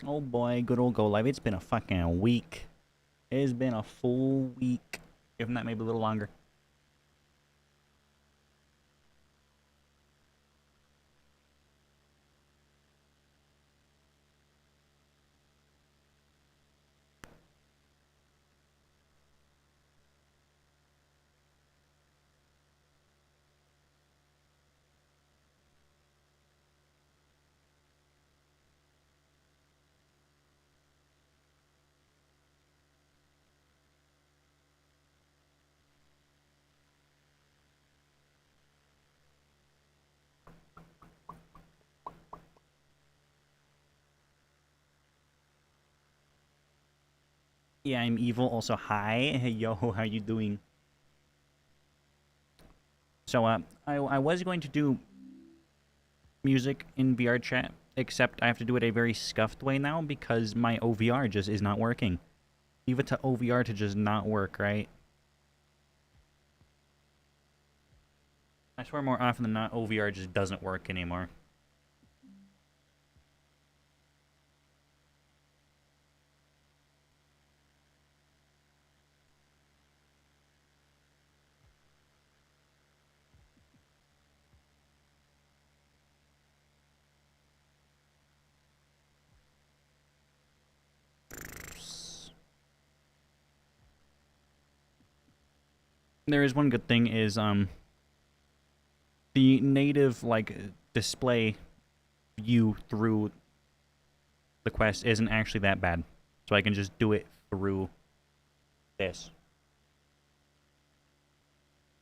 Oh boy, good old go live. It's been a fucking week. It's been a full week, if not maybe a little longer. Yeah, I'm evil. Also, hi. Hey, yo, how you doing? So, I was going to do music in VR chat, except I have to do it a very scuffed way now because my OVR just is not working. Leave it to OVR to just not work, right? I swear more often than not, OVR just doesn't work anymore. There is one good thing is, the native, like, display view through the quest isn't actually that bad. So I can just do it through this.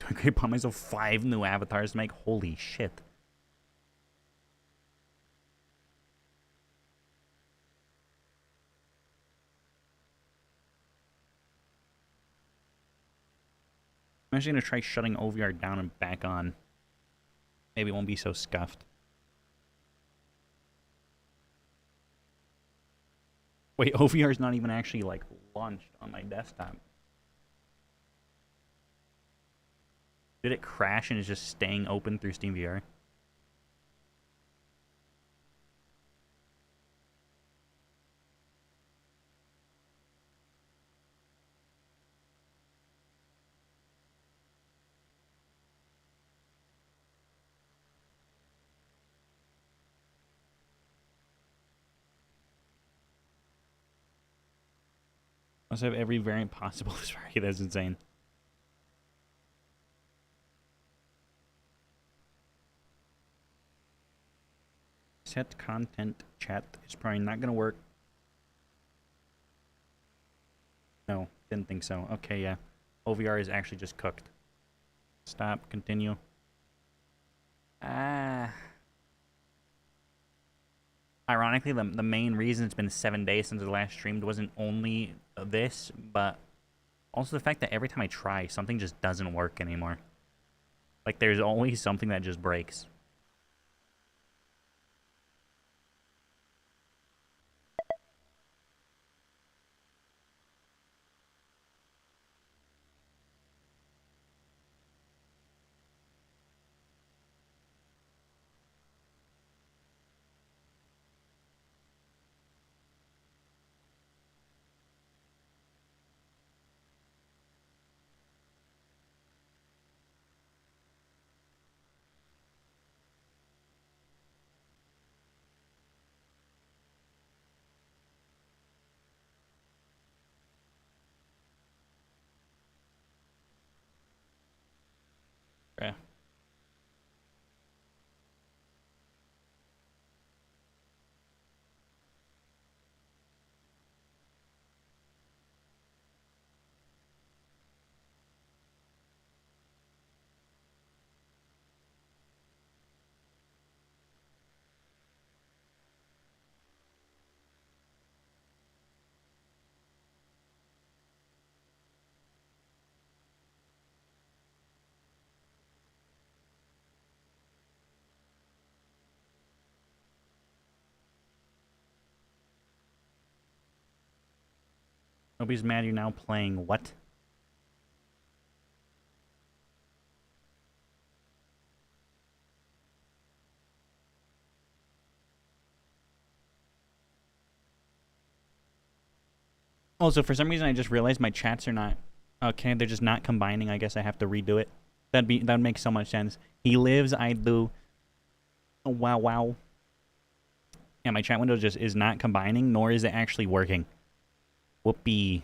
I could buy myself 5 new avatars to make. Holy shit. I'm actually going to try shutting OVR down and back on. Maybe it won't be so scuffed. Wait, OVR is not even actually, like, launched on my desktop. Did it crash and is just staying open through SteamVR? Must have every variant possible. Sorry, that's insane. Set content chat is probably not going to work. No, didn't think so. Okay, yeah. OVR is actually just cooked. Stop, continue. Ah. Ironically, the main reason it's been 7 days since the last streamed wasn't only this, but also the fact that every time I try, something just doesn't work anymore. Like, there's always something that just breaks. Yeah. Nobody's mad you're now playing what? Also, for some reason, I just realized my chats are not okay. They're just not combining. I guess I have to redo it. That makes so much sense. He lives. I do. Oh, wow, wow. Yeah, my chat window just is not combining, nor is it actually working. Whoopee.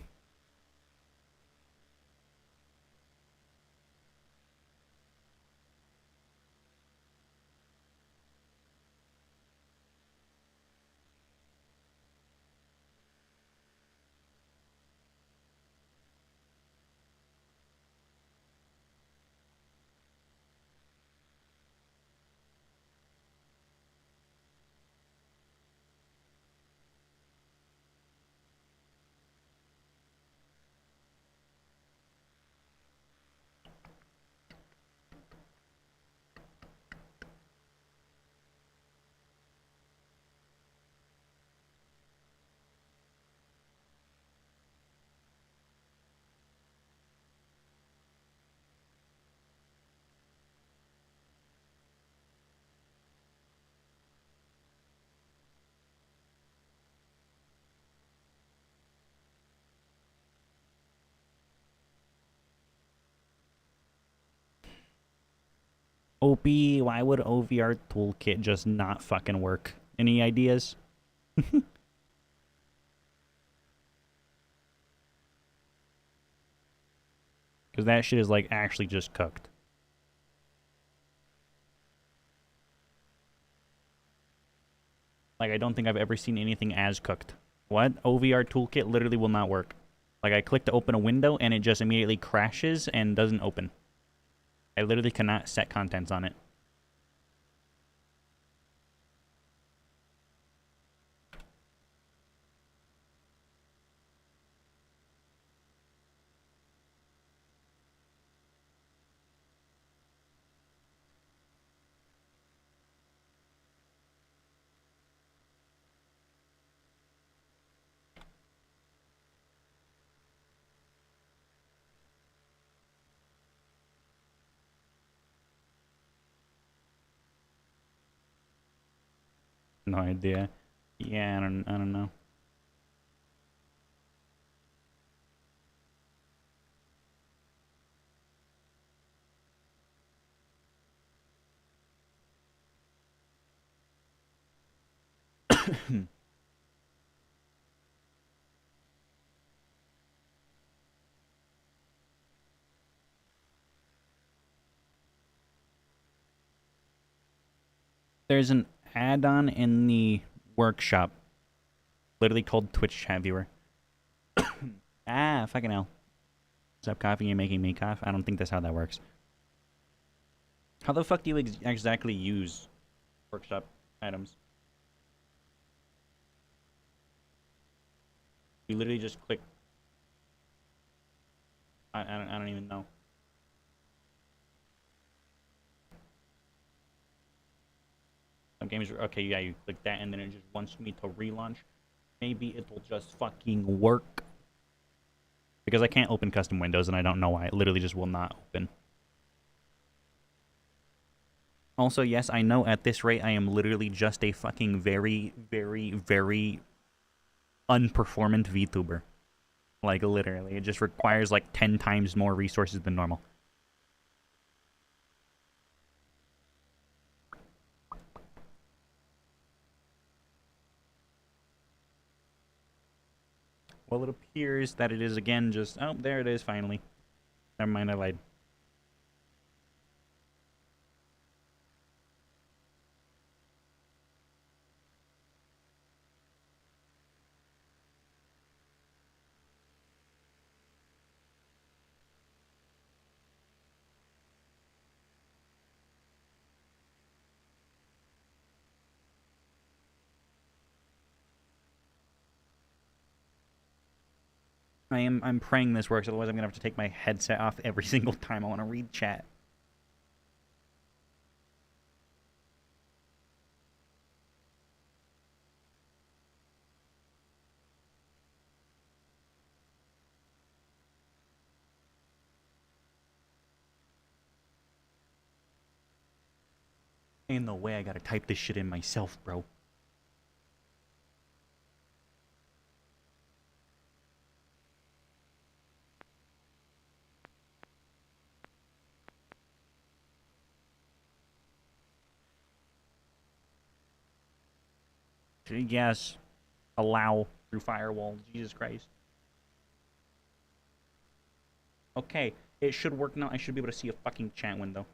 OP, why would OVR toolkit just not fucking work? Any ideas? Because that shit is like actually just cooked. Like, I don't think I've ever seen anything as cooked. What? OVR toolkit literally will not work. Like, I click to open a window and it just immediately crashes and doesn't open. I literally cannot set contents on it. No idea. Yeah, I don't know. There's an add-on in the workshop, literally called Twitch Chat Viewer. Ah, fucking hell. Stop coughing, you're making me cough. I don't think that's how that works. How the fuck do you exactly use workshop items? You literally just click. I don't even know. Some games, okay, yeah, you click that and then it just wants me to relaunch. Maybe it'll just fucking work. Because I can't open custom windows and I don't know why. It literally just will not open. Also, yes, I know at this rate I am literally just a fucking very, very, very unperformant VTuber. Like, literally. It just requires like 10 times more resources than normal. Well, it appears that it is again just... Oh, there it is, finally. Never mind, I lied. I'm praying this works, otherwise I'm gonna have to take my headset off every single time I want to read chat. Ain't no way I gotta type this shit in myself, bro. Yes. Allow through firewall. Jesus Christ. Okay. It should work now. I should be able to see a fucking chat window.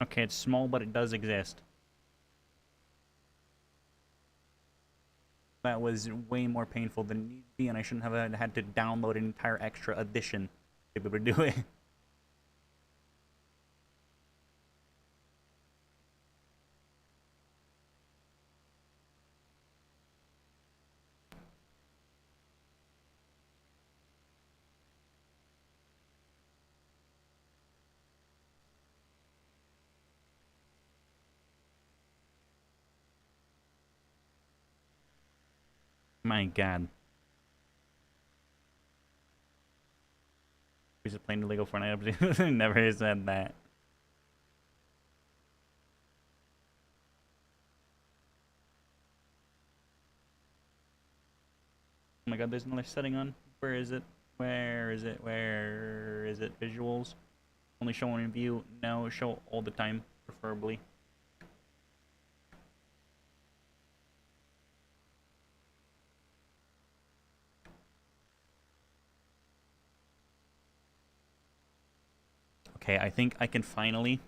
Okay, it's small, but it does exist. That was way more painful than it needed to be, and I shouldn't have had to download an entire extra edition to be able to do it. My god. Who's playing the Lego Fortnite? Never said that. Oh my god, there's another setting on. Where is it? Where is it? Where is it? Visuals. Only show one in view. No, show all the time, preferably. Okay, I think I can finally...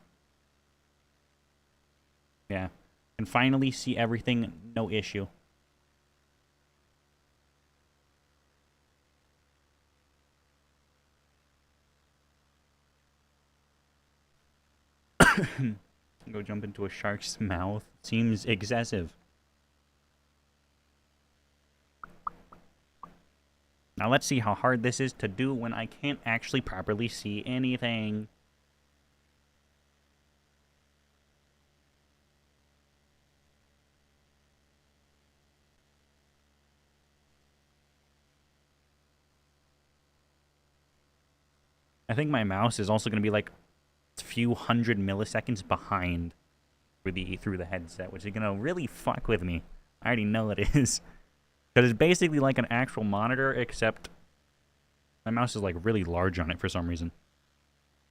Yeah. Can finally see everything, no issue. Go jump into a shark's mouth. Seems excessive. Now let's see how hard this is to do when I can't actually properly see anything. I think my mouse is also going to be like a few hundred milliseconds behind through the headset, which is going to really fuck with me. I already know it is. Because it's basically like an actual monitor, except my mouse is like really large on it for some reason.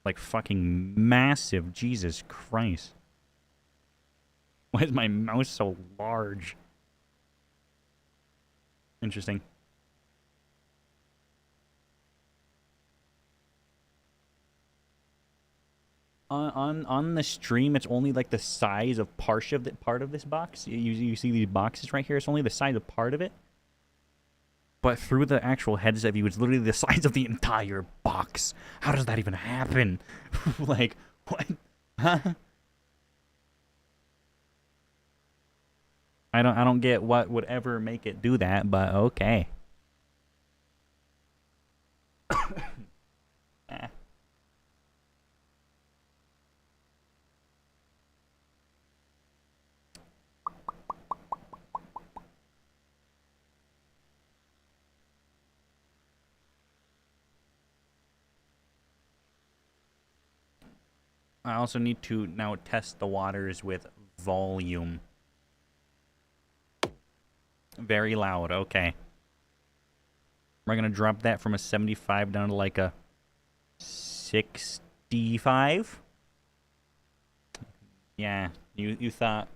Like fucking massive. Jesus Christ. Why is my mouse so large? Interesting. On the stream, it's only like the size of part of this box. You see these boxes right here. It's only the size of part of it. But through the actual headset view, it's literally the size of the entire box. How does that even happen? Like, what? Huh? I don't get what would ever make it do that, but okay. Eh. I also need to now test the waters with volume. Very loud, okay. We're gonna drop that from a 75 down to like a 65. Yeah, you thought.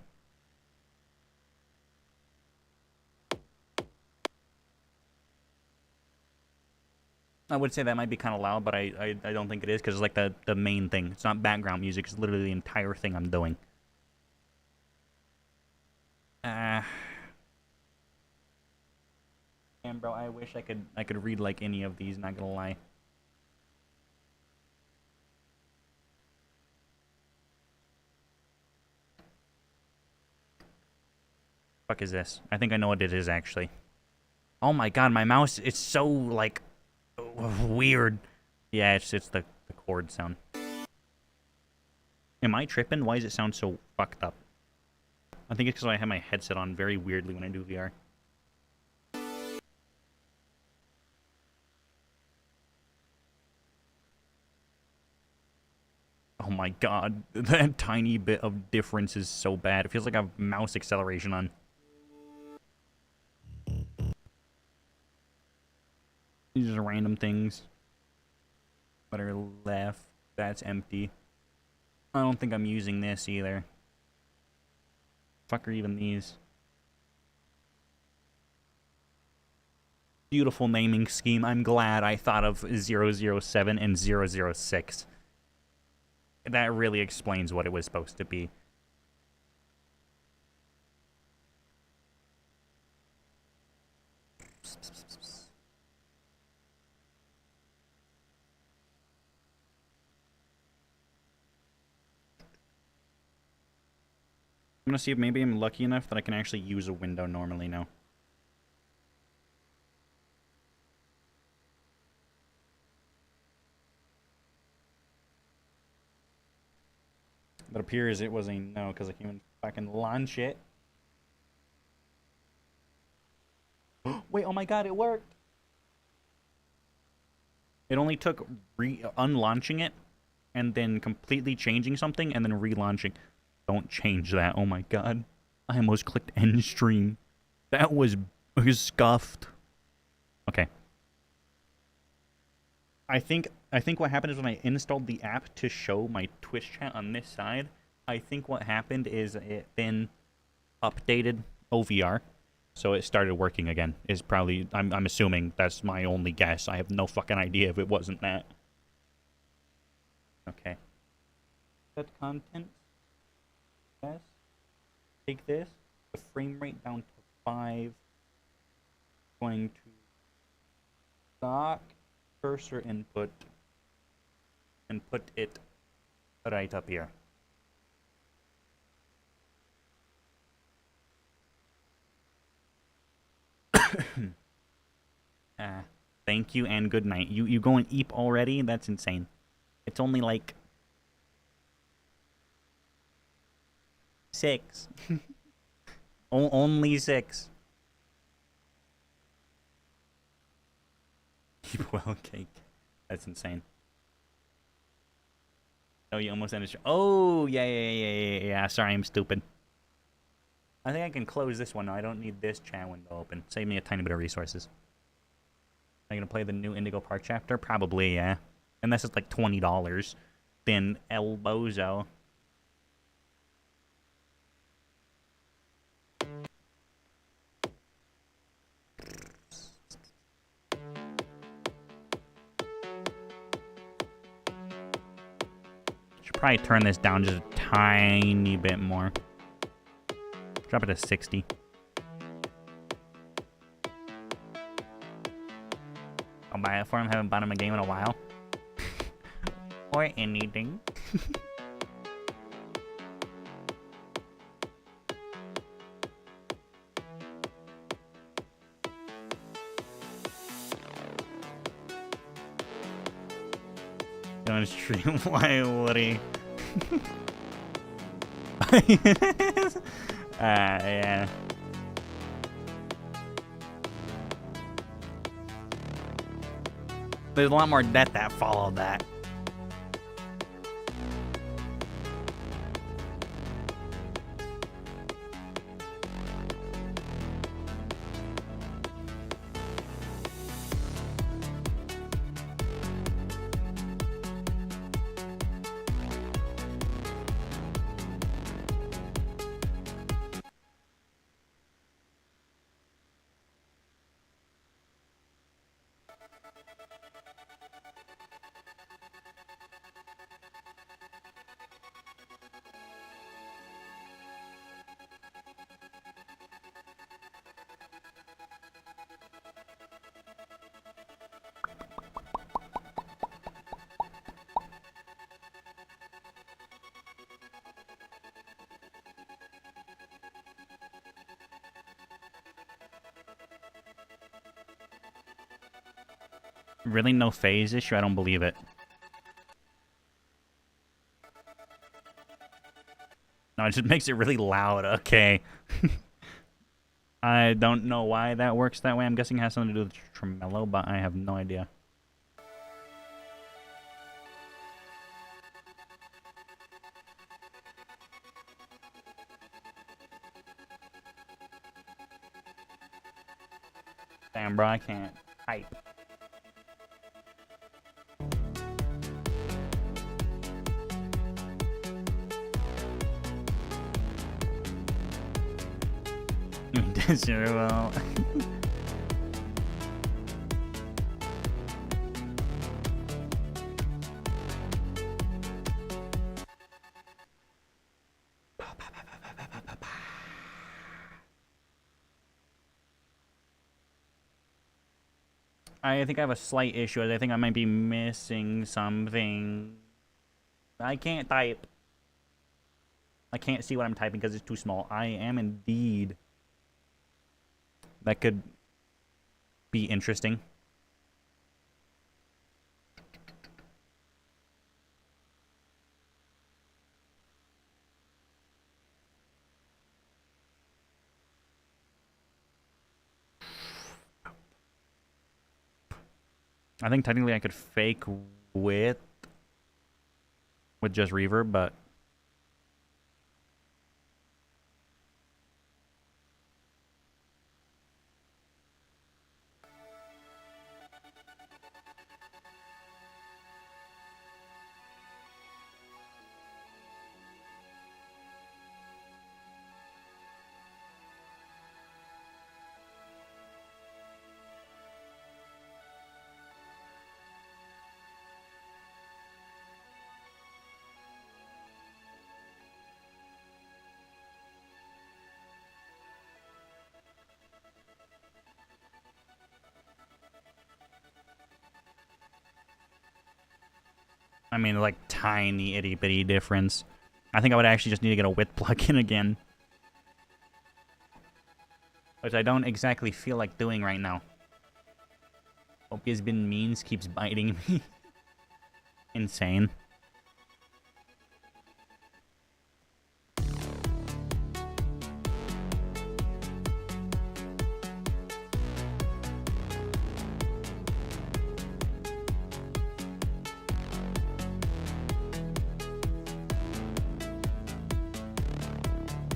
I would say that might be kind of loud, but I don't think it is because it's like the main thing. It's not background music. It's literally the entire thing I'm doing. And bro, I wish I could read like any of these. Not gonna lie. Fuck is this? I think I know what it is actually. Oh my god, my mouse, it's so like weird. Yeah, it's the chord sound. Am I tripping? Why does it sound so fucked up? I think it's because I have my headset on very weirdly when I do VR. Oh my god, that tiny bit of difference is so bad. It feels like I have mouse acceleration on. These are random things that are left. That's empty. I don't think I'm using this either. Fuck are even these? Beautiful naming scheme. I'm glad I thought of 007 and 006. That really explains what it was supposed to be. I'm gonna see if maybe I'm lucky enough that I can actually use a window normally now. It appears it was a no because I can't even fucking launch it. Wait, oh my god, it worked! It only took unlaunching it and then completely changing something and then relaunching. Don't change that. Oh my god. I almost clicked end stream. That was scuffed. Okay. I think what happened is when I installed the app to show my Twitch chat on this side, I think what happened is it then updated OVR, so it started working again. Is probably I'm assuming that's my only guess. I have no fucking idea if it wasn't that. Okay. Set content. Yes. Take this. The frame rate down to 5. Going to stock cursor input and put it right up here. Thank you and good night. You going eep already? That's insane. It's only like 6. Only 6. Keep well cake. That's insane. Oh, you almost ended. Oh, yeah. Sorry, I'm stupid. I think I can close this one now. I don't need this chat window open. Save me a tiny bit of resources. Am I gonna play the new Indigo Park chapter? Probably, yeah. Unless it's like $20. Then El Bozo. Should probably turn this down just a tiny bit more. Drop it to 60. I'll buy it for him. Haven't bought him a game in a while. Or anything. Don't stream. Why would he? Yeah. There's a lot more death that followed that. Really no phase issue? I don't believe it. No, it just makes it really loud. Okay. I don't know why that works that way. I'm guessing it has something to do with tremolo, but I have no idea. Damn, bro, I can't type. Sure, well. I think I have a slight issue. I think I might be missing something. I can't type. I can't see what I'm typing because it's too small. I am indeed. That could be interesting. I think technically I could fake with just reverb, but I mean, like, tiny itty-bitty difference. I think I would actually just need to get a width plugin again. Which I don't exactly feel like doing right now. Hope has been means keeps biting me. Insane.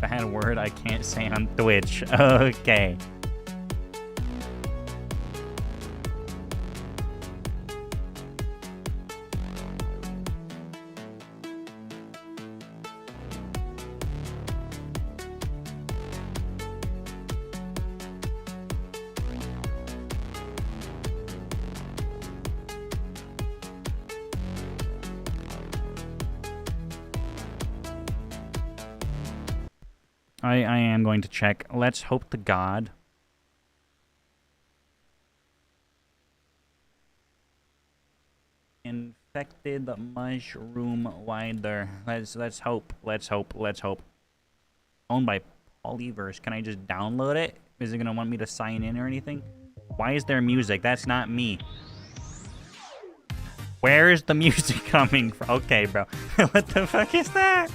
Bad word I can't say on Twitch. Okay. I am going to check. Let's hope to God. Infected mushroom winder. Let's hope. Let's hope. Let's hope. Owned by Polyverse. Can I just download it? Is it gonna want me to sign in or anything? Why is there music? That's not me. Where is the music coming from? Okay, bro. What the fuck is that?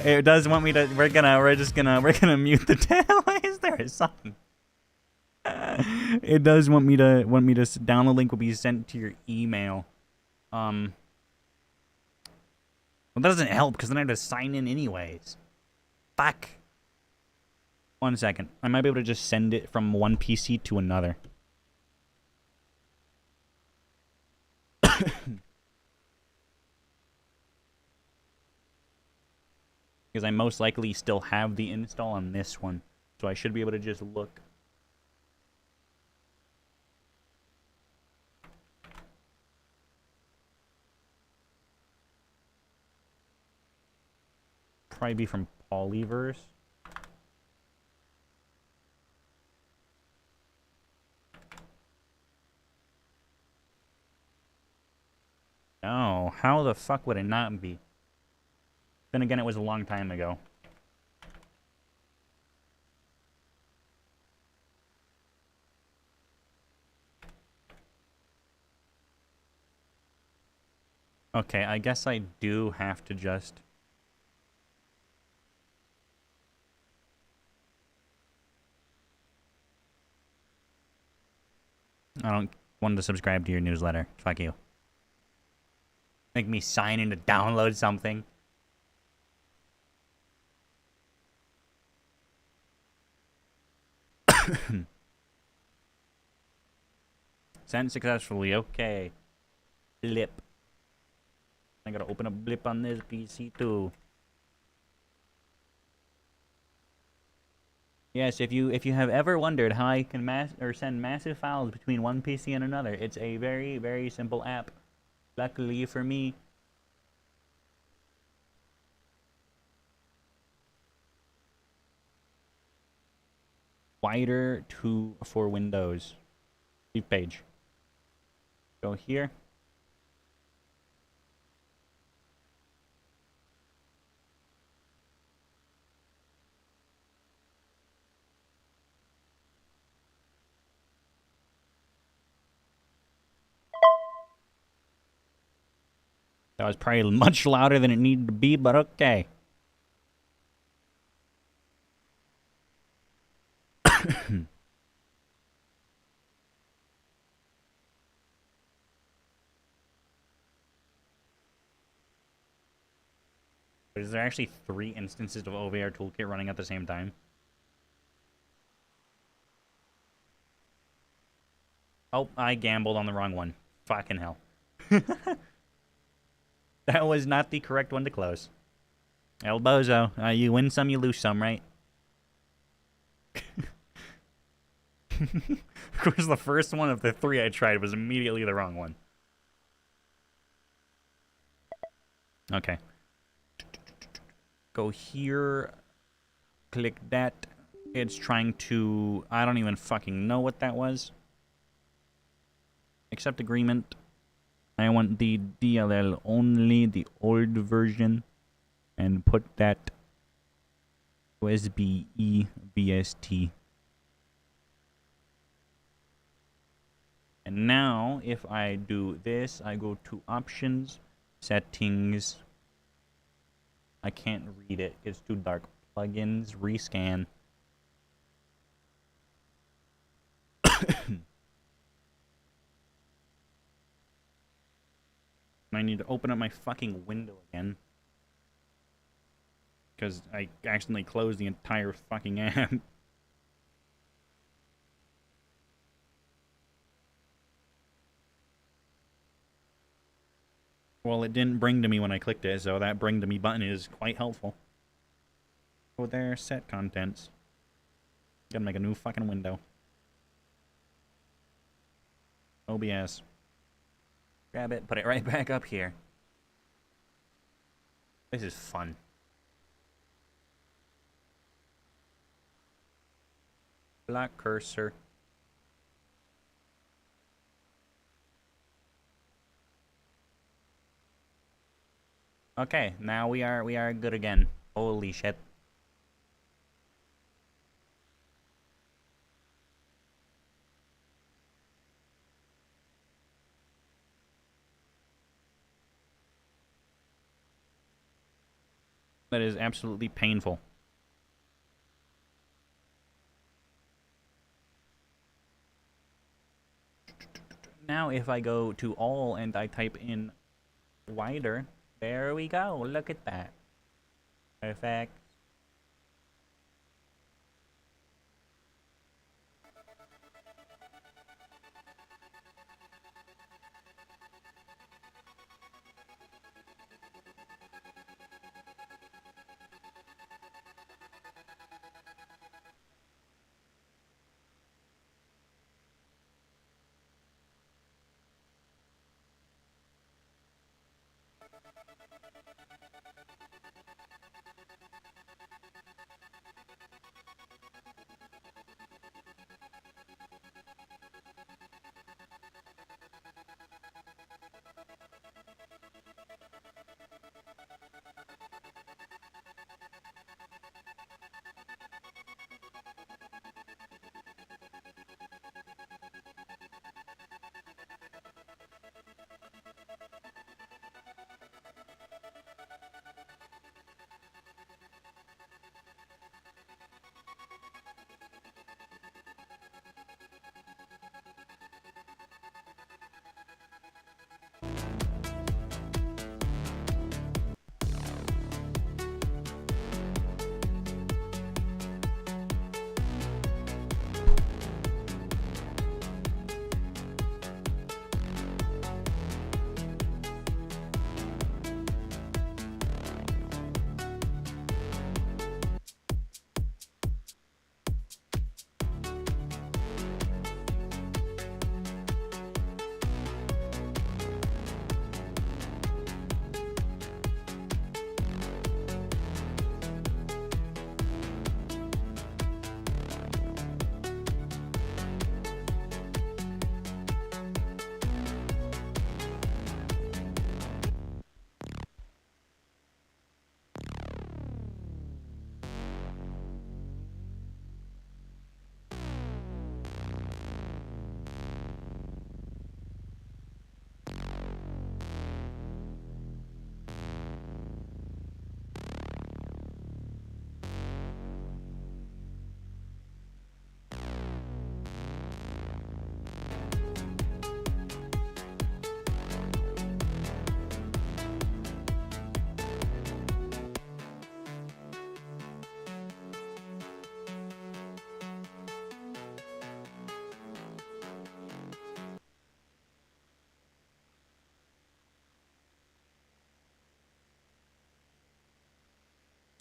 It does want me to. We're gonna mute the tail. Why is there a song? It does want me to. Download link will be sent to your email. Well, that doesn't help because then I have to sign in anyways. Fuck. 1 second. I might be able to just send it from one PC to another. Because I most likely still have the install on this one. So I should be able to just look. Probably be from Polyverse. No, how the fuck would it not be? Then again, it was a long time ago. Okay, I guess I do have to just... I don't want to subscribe to your newsletter. Fuck you. Make me sign in to download something. Sent successfully. Okay. Blip. I gotta open a blip on this PC too. Yes, if you have ever wondered how I can send massive files between one PC and another, it's a very, very simple app. Luckily for me. Wider for Windows. Leave page. Go here. That was probably much louder than it needed to be, but okay. Is there actually 3 instances of OVR Toolkit running at the same time? Oh, I gambled on the wrong one. Fucking hell. That was not the correct one to close. El Bozo, you win some, you lose some, right? Of course, the first one of the 3 I tried was immediately the wrong one. Okay. Go here. Click that. It's trying to... I don't even fucking know what that was. Accept agreement. I want the DLL only, the old version. And put that USB VST. And now, if I do this, I go to options, settings. I can't read it. It's too dark. Plugins, rescan. I need to open up my fucking window again. Because I accidentally closed the entire fucking app. Well, it didn't bring to me when I clicked it, so that bring to me button is quite helpful. Oh, there, set contents. Gotta make a new fucking window. OBS. Grab it, put it right back up here. This is fun. Black cursor. Okay, now we are good again. Holy shit. That is absolutely painful. Now if I go to all and I type in wider, there we go. Look at that. Perfect.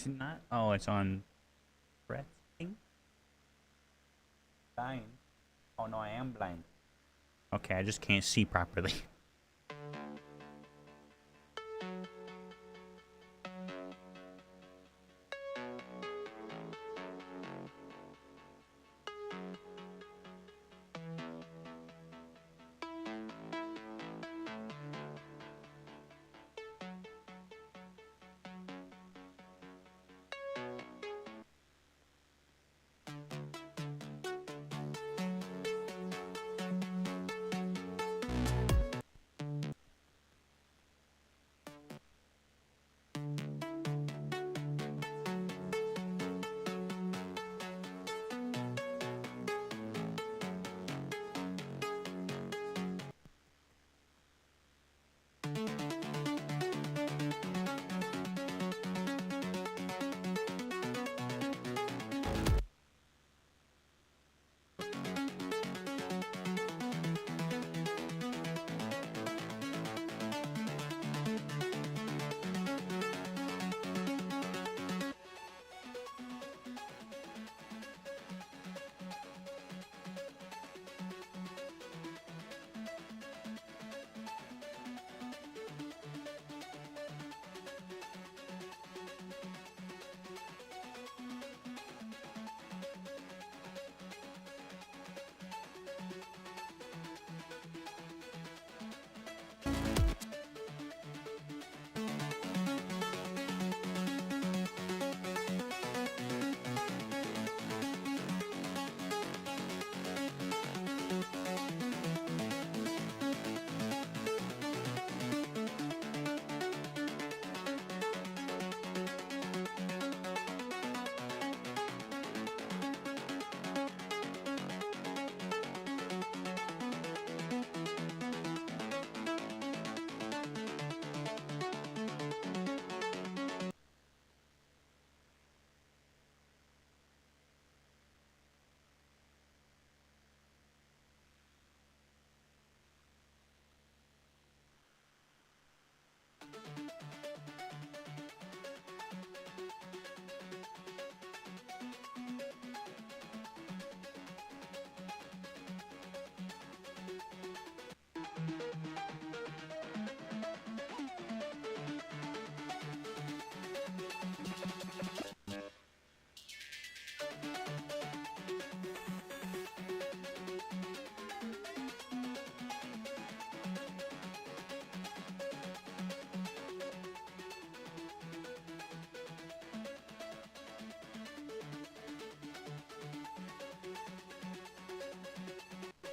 it not? Oh, it's on breath. Blind. Oh no, I am blind. Okay, I just can't see properly.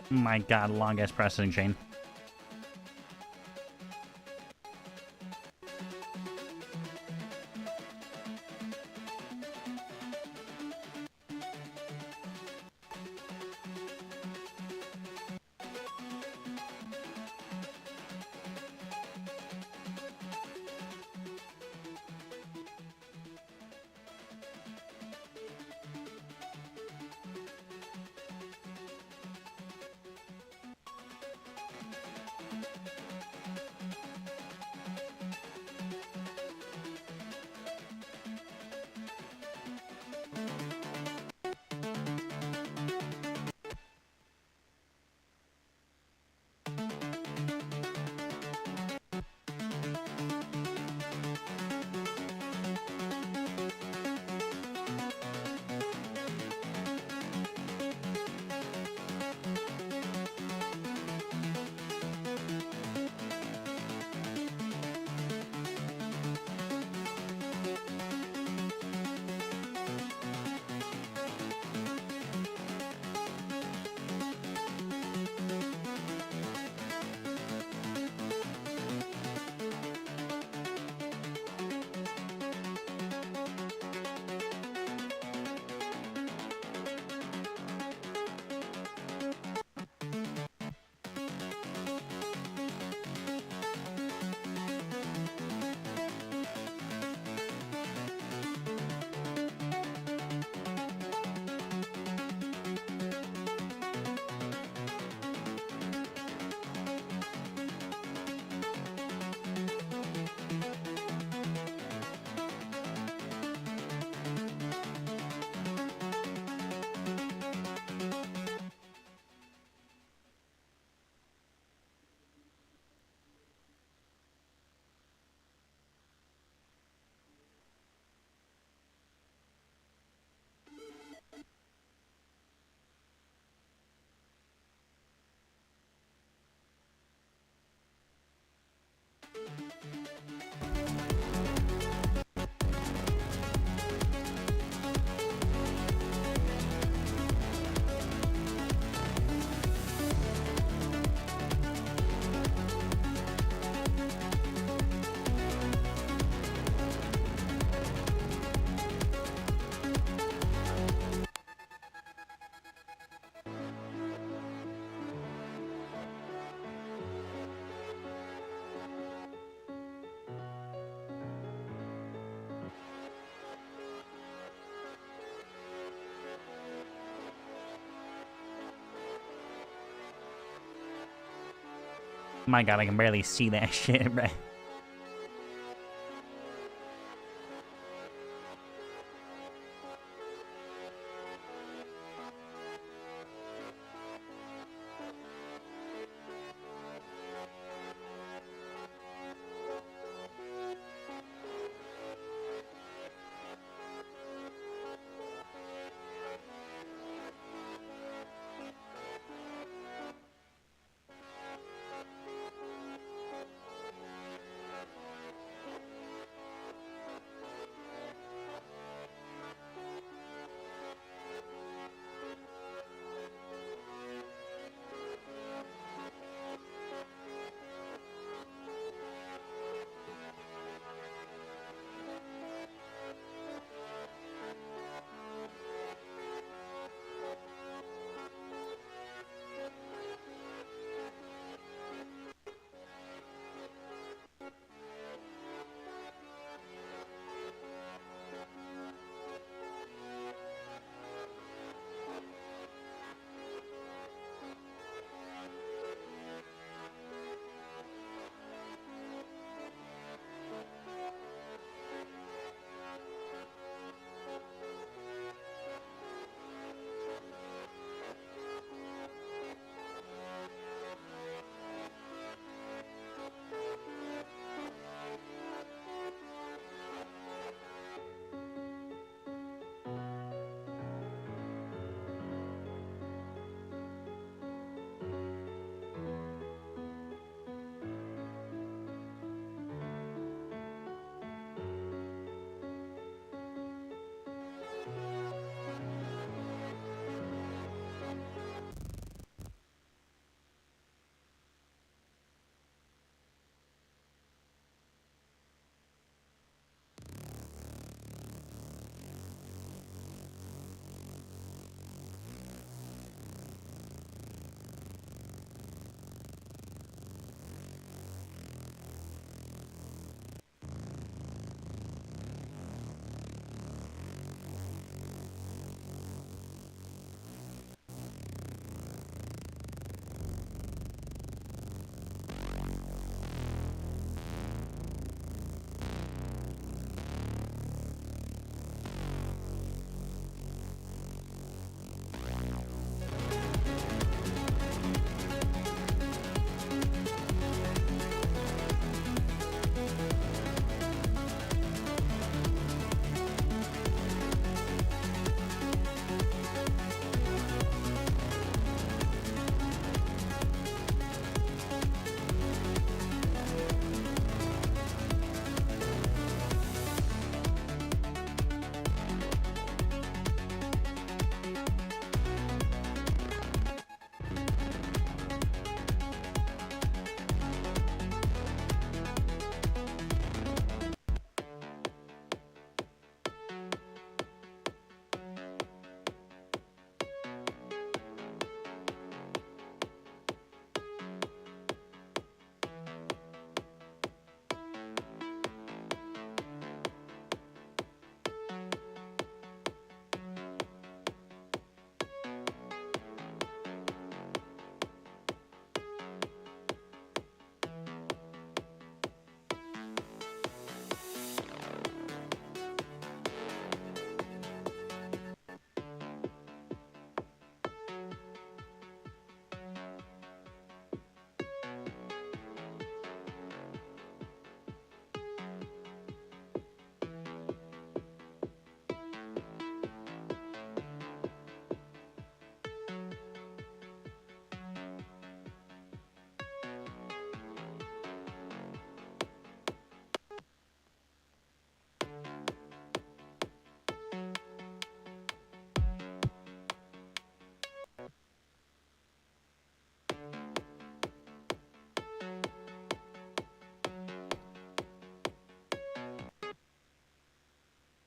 My god, long ass processing chain. My god, I can barely see that shit, bro.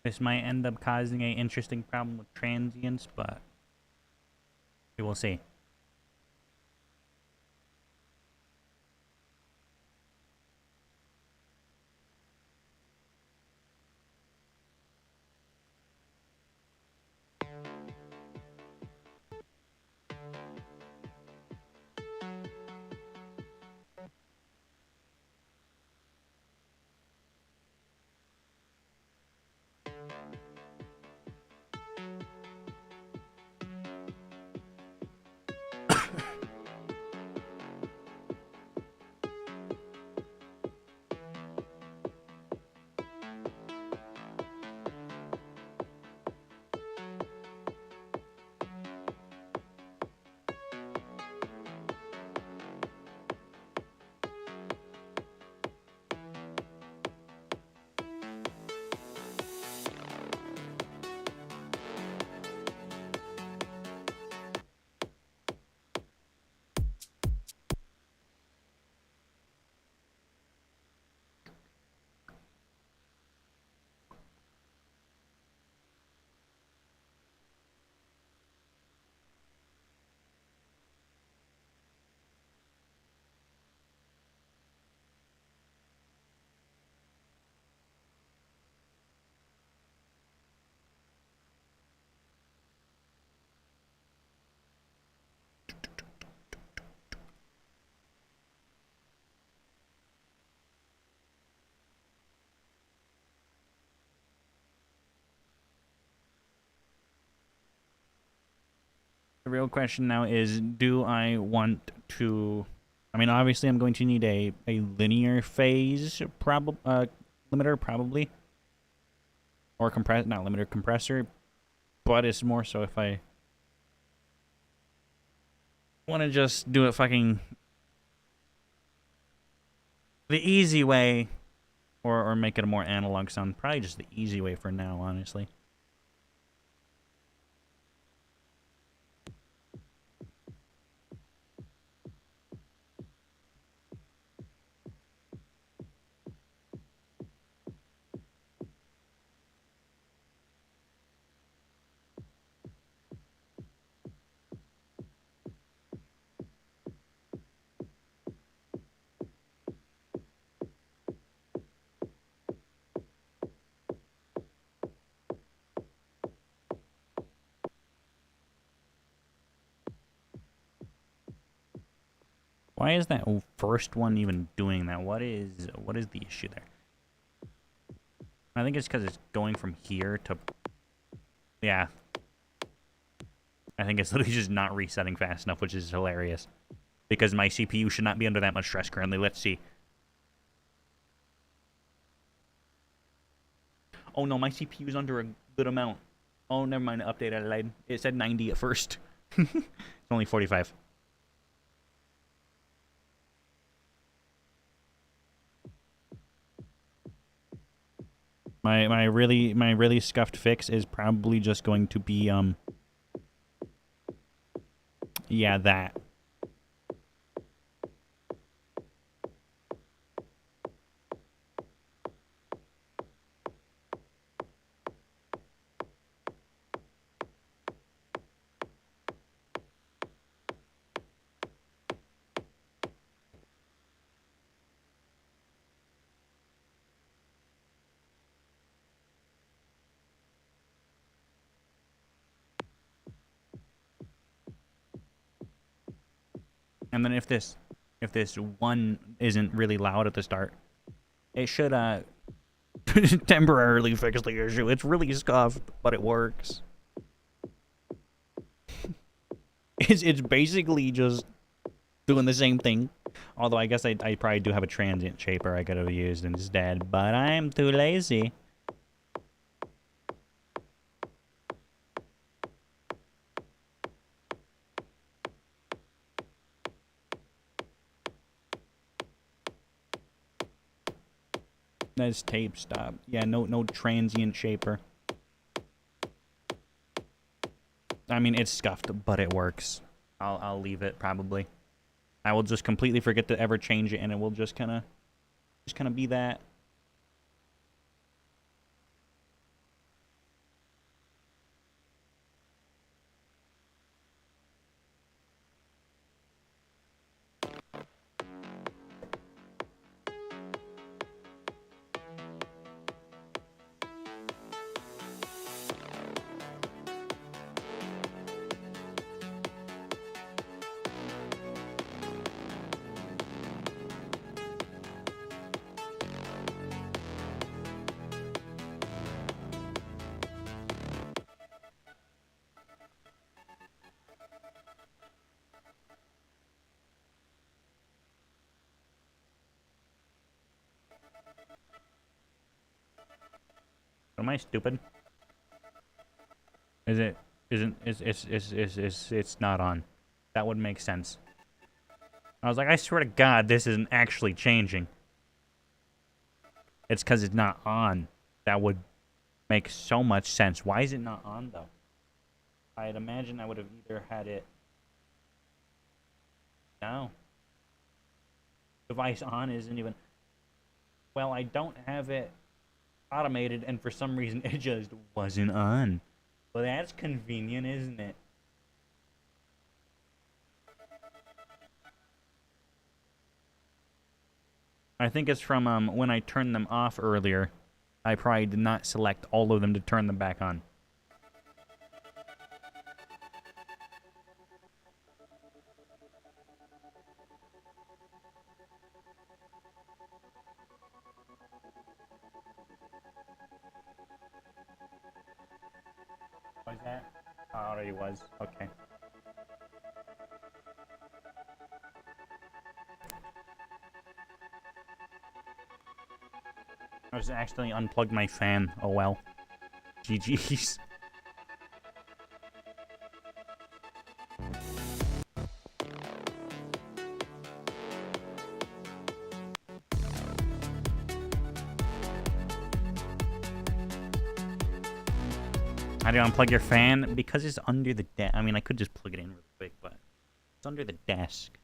This might end up causing a interesting problem with transients, but we will see. The real question now is, do I want to... I mean, obviously I'm going to need a linear phase limiter, probably. Or not limiter, compressor. But it's more so if I want to just do it fucking the easy way, or make it a more analog sound. Probably just the easy way for now, honestly. Why is that first one even doing that? What is the issue there? I think it's because it's going from here to... Yeah. I think it's literally just not resetting fast enough, which is hilarious. Because my CPU should not be under that much stress currently. Let's see. Oh no, my CPU is under a good amount. Oh, never mind. Update I lied. It said 90 at first. It's only 45. My really scuffed fix is probably just going to be yeah, that. And then if this one isn't really loud at the start, it should temporarily fix the issue. It's really scuffed, but it works. It's basically just doing the same thing. Although I guess I probably do have a transient shaper I could have used instead, but I'm too lazy. Nice tape stop. Yeah, no transient shaper. I mean, it's scuffed, but it works. I'll leave it probably. I will just completely forget to ever change it, and it will just kind of be that. Am I stupid? Is it? Isn't? It's not on. That would make sense. I was like, I swear to God, this isn't actually changing. It's because it's not on. That would make so much sense. Why is it not on, though? I'd imagine I would have either had it... No. Device on isn't even... Well, I don't have it automated, and for some reason, it just wasn't on. Well, that's convenient, isn't it? I think it's from when I turned them off earlier. I probably did not select all of them to turn them back on. Was that? Oh, it already was. Okay. I just accidentally unplugged my fan. Oh well. GG's. How do you unplug your fan? Because it's under the desk. I mean, I could just plug it in real quick, but it's under the desk.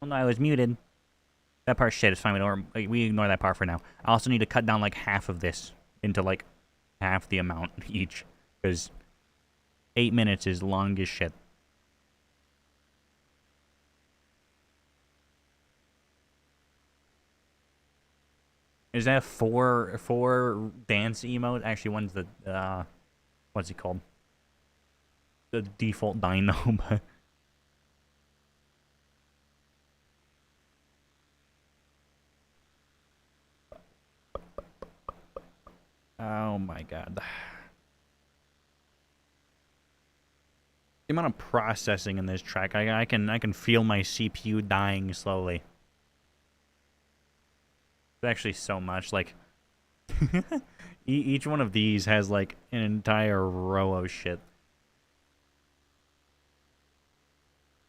Oh no, I was muted. That part's shit. It's fine. We ignore that part for now. I also need to cut down like half of this into like half the amount each. Because 8 minutes is long as shit. Is that four dance emote? Actually, one's the what's it called? The default dino, but oh my god. The amount of processing in this track, I can feel my CPU dying slowly. It's actually so much. Like each one of these has like an entire row of shit.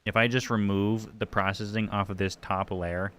If I just remove the processing off of this top layer,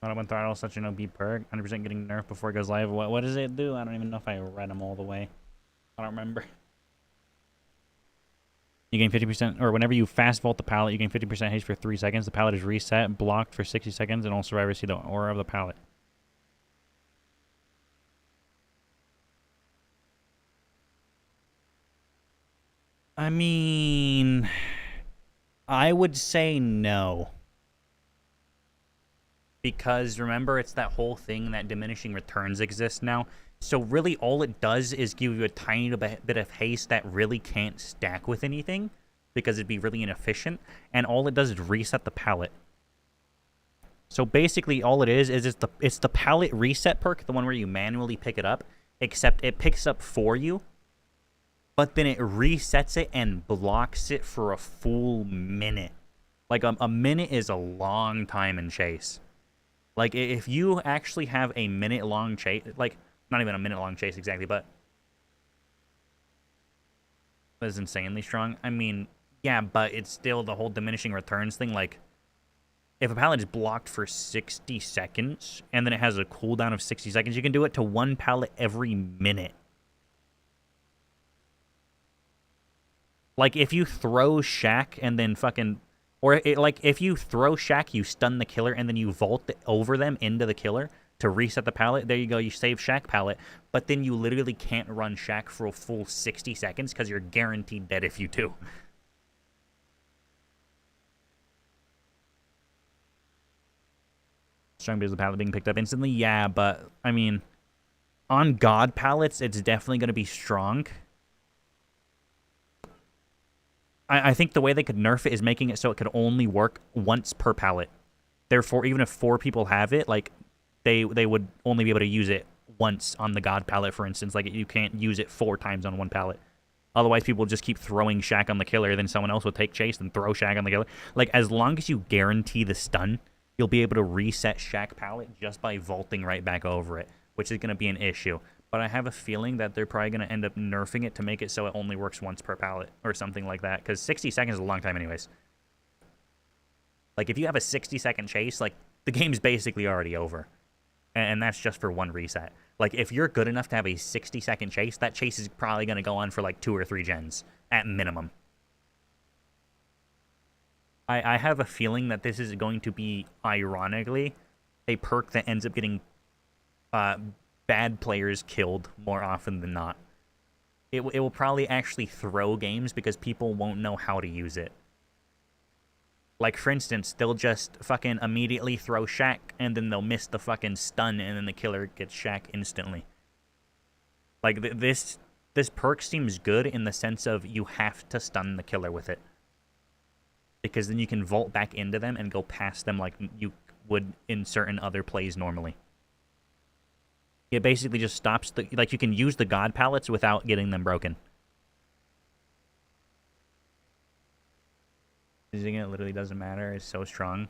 Auto throttle, such an OP perk. 100% getting nerfed before it goes live. What does it do? I don't even know if I read them all the way. I don't remember. You gain 50%, or whenever you fast vault the pallet, you gain 50% haste for 3 seconds. The pallet is reset, blocked for 60 seconds, and all survivors see the aura of the pallet. I mean, I would say no. Because remember, it's that whole thing that diminishing returns exist now. So really all it does is give you a tiny bit of haste that really can't stack with anything, because it'd be really inefficient, and all it does is reset the pallet. So basically all it is it's the pallet reset perk, the one where you manually pick it up, except it picks up for you, but then it resets it and blocks it for a full minute. Like a minute is a long time in chase. Like, if you actually have a minute-long chase, like, not even a minute-long chase exactly, but that is insanely strong. I mean, yeah, but it's still the whole diminishing returns thing. Like, if a pallet is blocked for 60 seconds, and then it has a cooldown of 60 seconds, you can do it to one pallet every minute. Like, if you throw Shack and then fucking... Or, like, if you throw Shack, you stun the killer, and then you vault over them into the killer to reset the pallet. There you go, you save Shack pallet. But then you literally can't run Shack for a full 60 seconds because you're guaranteed dead if you do. Strong because the pallet being picked up instantly? Yeah, but, I mean, on God pallets, it's definitely going to be strong. I think the way they could nerf it is making it so it could only work once per pallet. Therefore, even if 4 people have it, like, they would only be able to use it once on the God pallet, for instance. Like, you can't use it 4 times on one pallet. Otherwise, people would just keep throwing Shack on the killer, then someone else would take chase and throw Shack on the killer. Like, as long as you guarantee the stun, you'll be able to reset Shack pallet just by vaulting right back over it, which is going to be an issue. but I have a feeling that they're probably going to end up nerfing it to make it so it only works once per pallet or something like that, because 60 seconds is a long time anyways. Like, if you have a 60-second chase, like, the game's basically already over. And that's just for one reset. Like, if you're good enough to have a 60-second chase, that chase is probably going to go on for, like, 2 or 3 gens, at minimum. I have a feeling that this is going to be, ironically, a perk that ends up getting bad players killed more often than not. It will probably actually throw games because people won't know how to use it. Like, for instance, they'll just fucking immediately throw Shack, and then they'll miss the fucking stun, and then the killer gets Shack instantly. Like, this perk seems good in the sense of you have to stun the killer with it. Because then you can vault back into them and go past them like you would in certain other plays normally. It basically just stops the... Like, you can use the god pallets without getting them broken. Using it literally doesn't matter. It's so strong.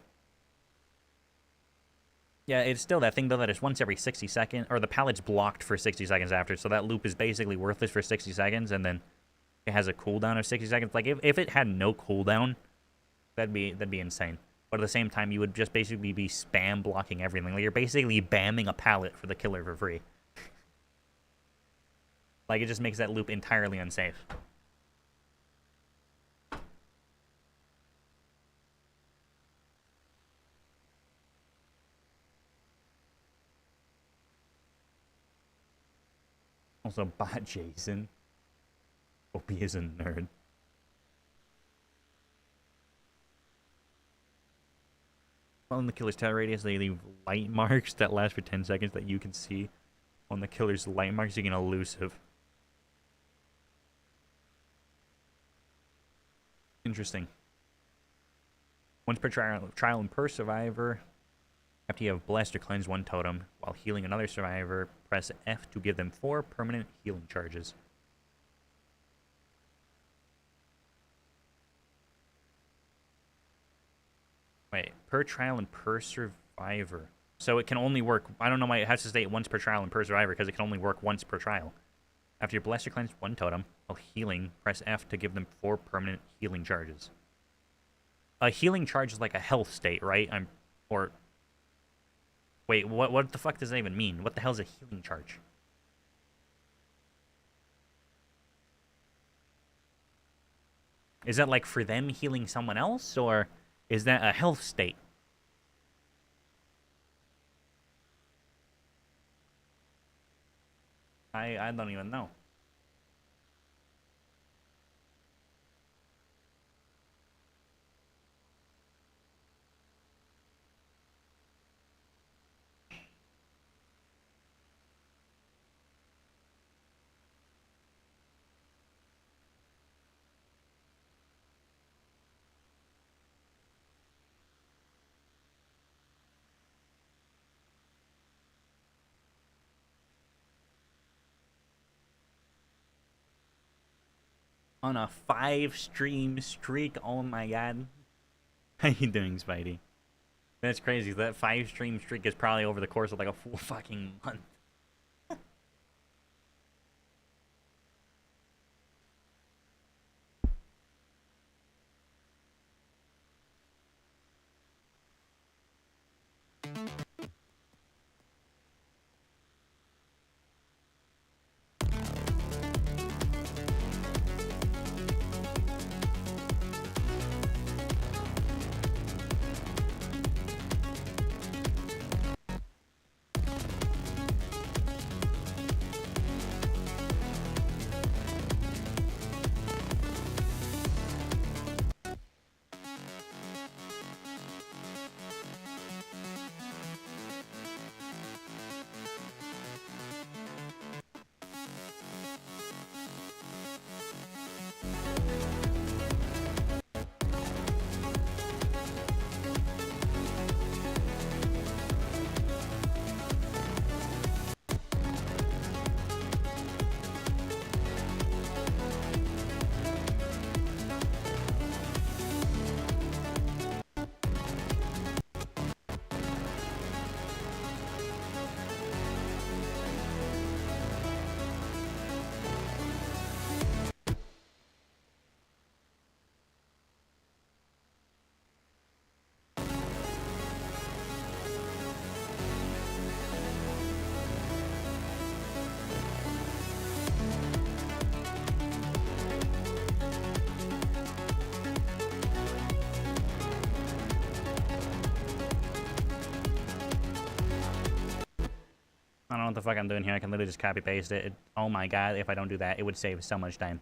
Yeah, it's still that thing, though, that it's once every 60 seconds... Or the pallet's blocked for 60 seconds after, so that loop is basically worthless for 60 seconds, and then it has a cooldown of 60 seconds. Like, if it had no cooldown, that'd be insane. But at the same time, you would just basically be spam blocking everything. Like, you're basically bamming a pallet for the killer for free. Like, it just makes that loop entirely unsafe. Also, bot Jason. Hope he is a nerd. On the killer's tail radius, they leave light marks that last for 10 seconds that you can see on the killer's light marks. You can elusive. Interesting. Once per trial and per survivor, after you have blessed or cleansed one totem while healing another survivor, press F to give them 4 permanent healing charges. Wait, per trial and per survivor. So it can only work... I don't know why it has to state once per trial and per survivor, because it can only work once per trial. After you bless or cleanse one totem, while healing, press F to give them 4 permanent healing charges. A healing charge is like a health state, right? Wait, what the fuck does that even mean? What the hell is a healing charge? Is that like for them healing someone else, or... Is that a health state? I don't even know. On a 5-stream streak. Oh my god. How you doing, Spidey? That's crazy. That 5-stream streak is probably over the course of like a full fucking month. know what the fuck I'm doing here. I can literally just copy paste it. Oh my god, if I don't do that, it would save so much time.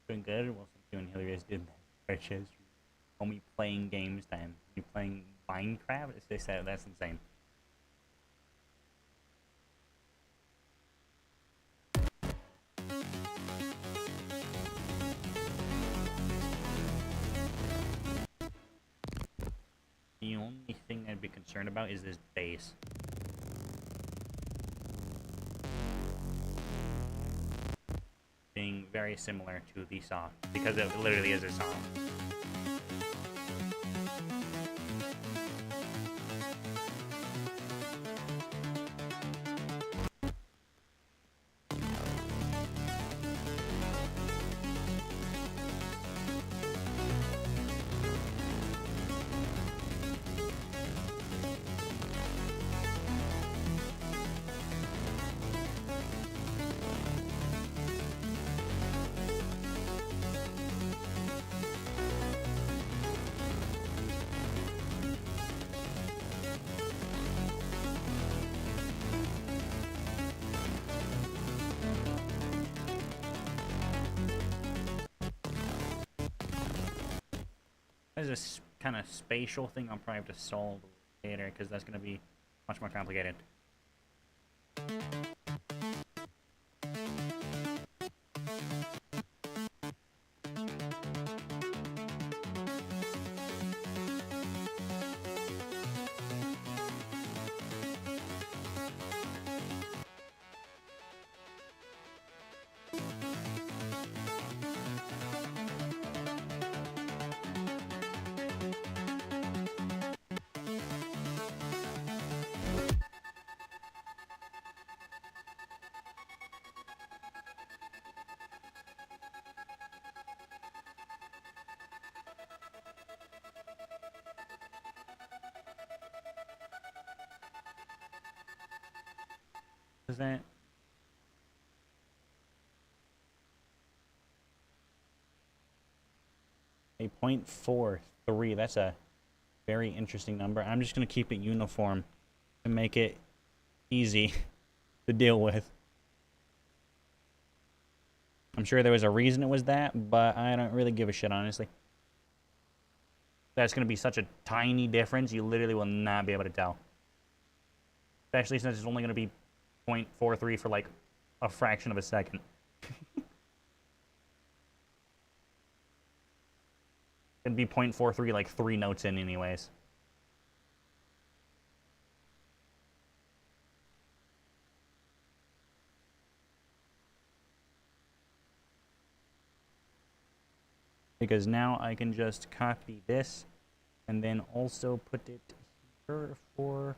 Doing good. Well, since you and Hillary guys did purchase, only playing games time. You playing Minecraft? They said that's insane. The only thing I'd be concerned about is this base. Being very similar to the saw, because it literally is a saw. There's this kind of spatial thing I'll probably have to solve later, because that's going to be much more complicated. Is that a 0.43? That's a very interesting number. I'm just going to keep it uniform to make it easy to deal with. I'm sure there was a reason it was that, but I don't really give a shit, honestly. That's going to be such a tiny difference, you literally will not be able to tell. Especially since it's only going to be 0.43 for like a fraction of a second. It'd be 0.43 like 3 notes in anyways. Because now I can just copy this and then also put it here for...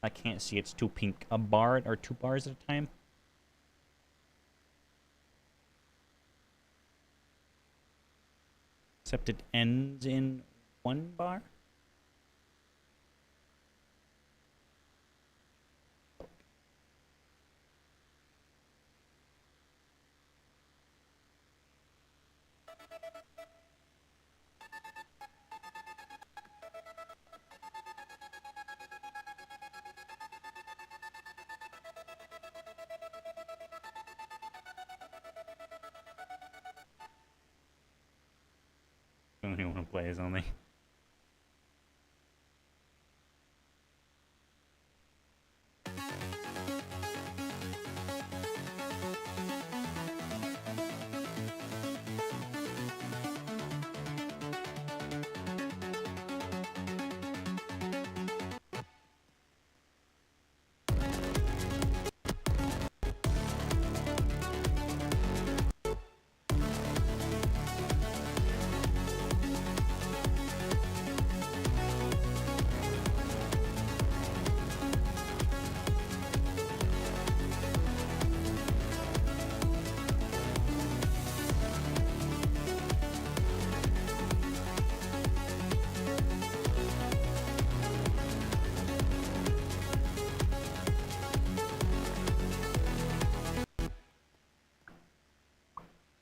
I can't see, it's too pink. A bar or 2 bars at a time. Except it ends in 1 bar. I don't even want to play as only.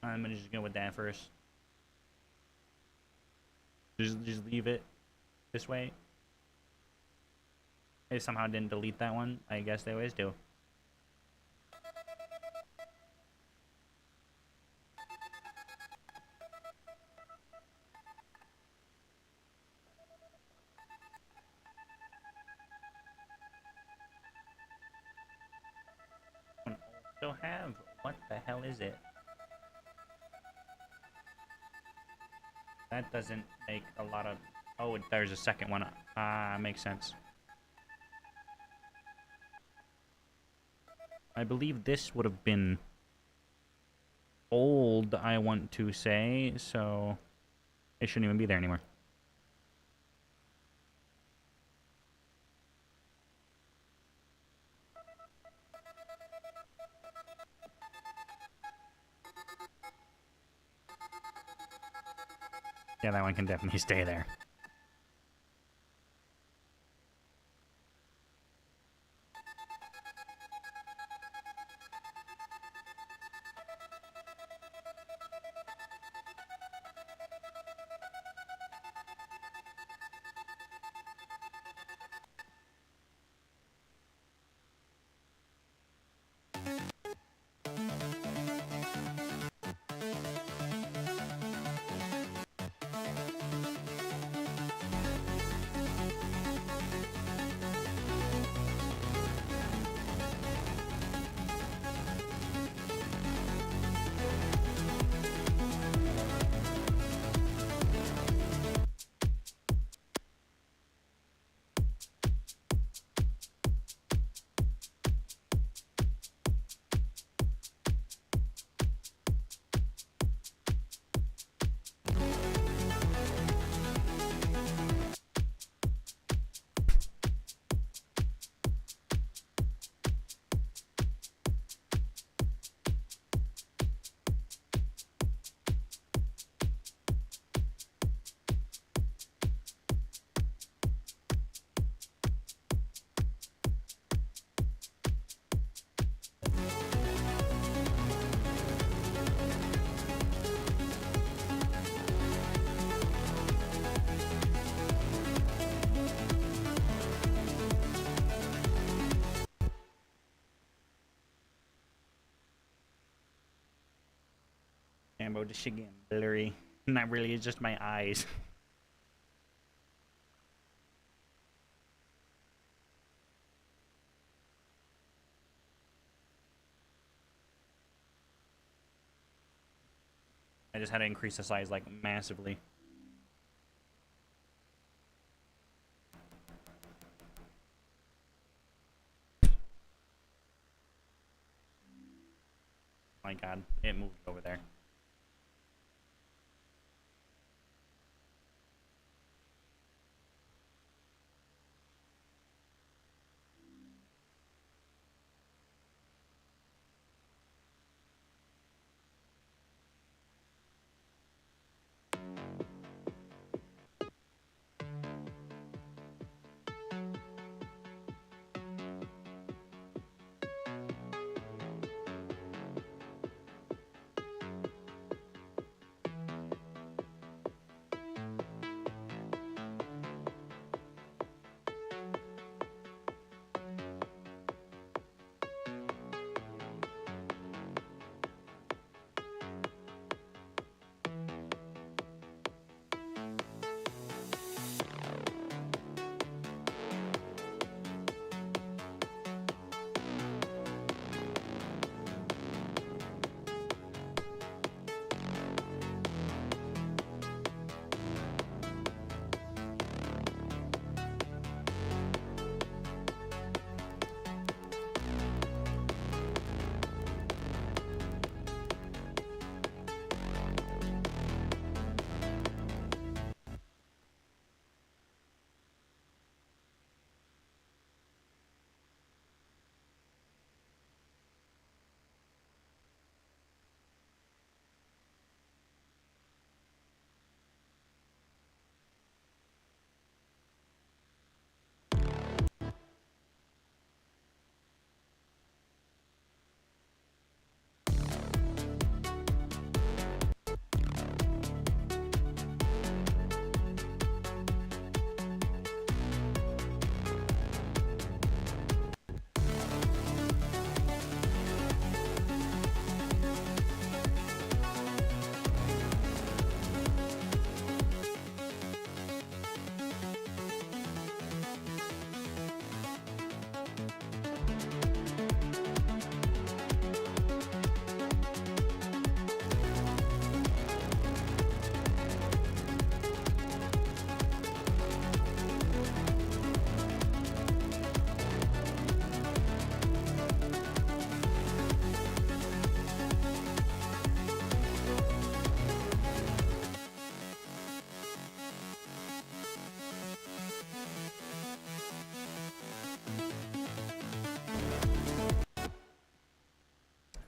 I'm gonna just go with that first. Just leave it this way. They somehow didn't delete that one. I guess they always do. Also have, what the hell is it? That doesn't make a lot of... Oh, there's a second one. Ah, makes sense. I believe this would have been old, I want to say, so it shouldn't even be there anymore. Yeah, that one can definitely stay there. Ambo, this shit getting blurry. Not really, it's just my eyes. I just had to increase the size, like, massively. My god, it moved over there.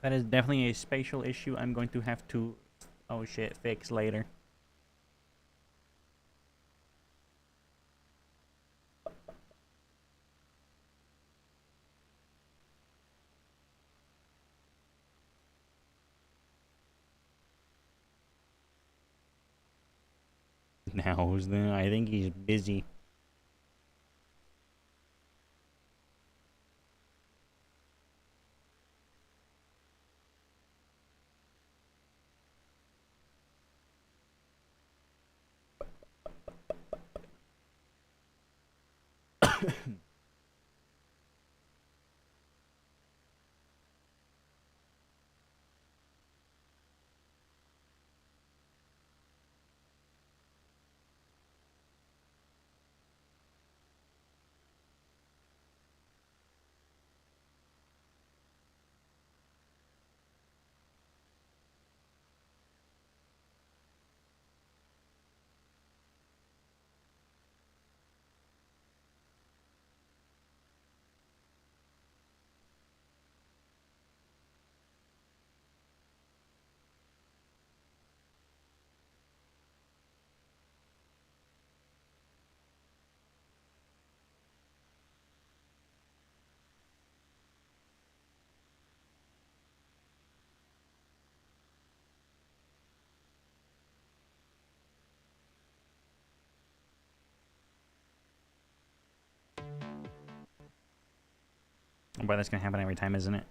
That is definitely a spatial issue I'm going to have to, oh shit, fix later. Now, I think he's busy. But that's gonna happen every time, isn't it?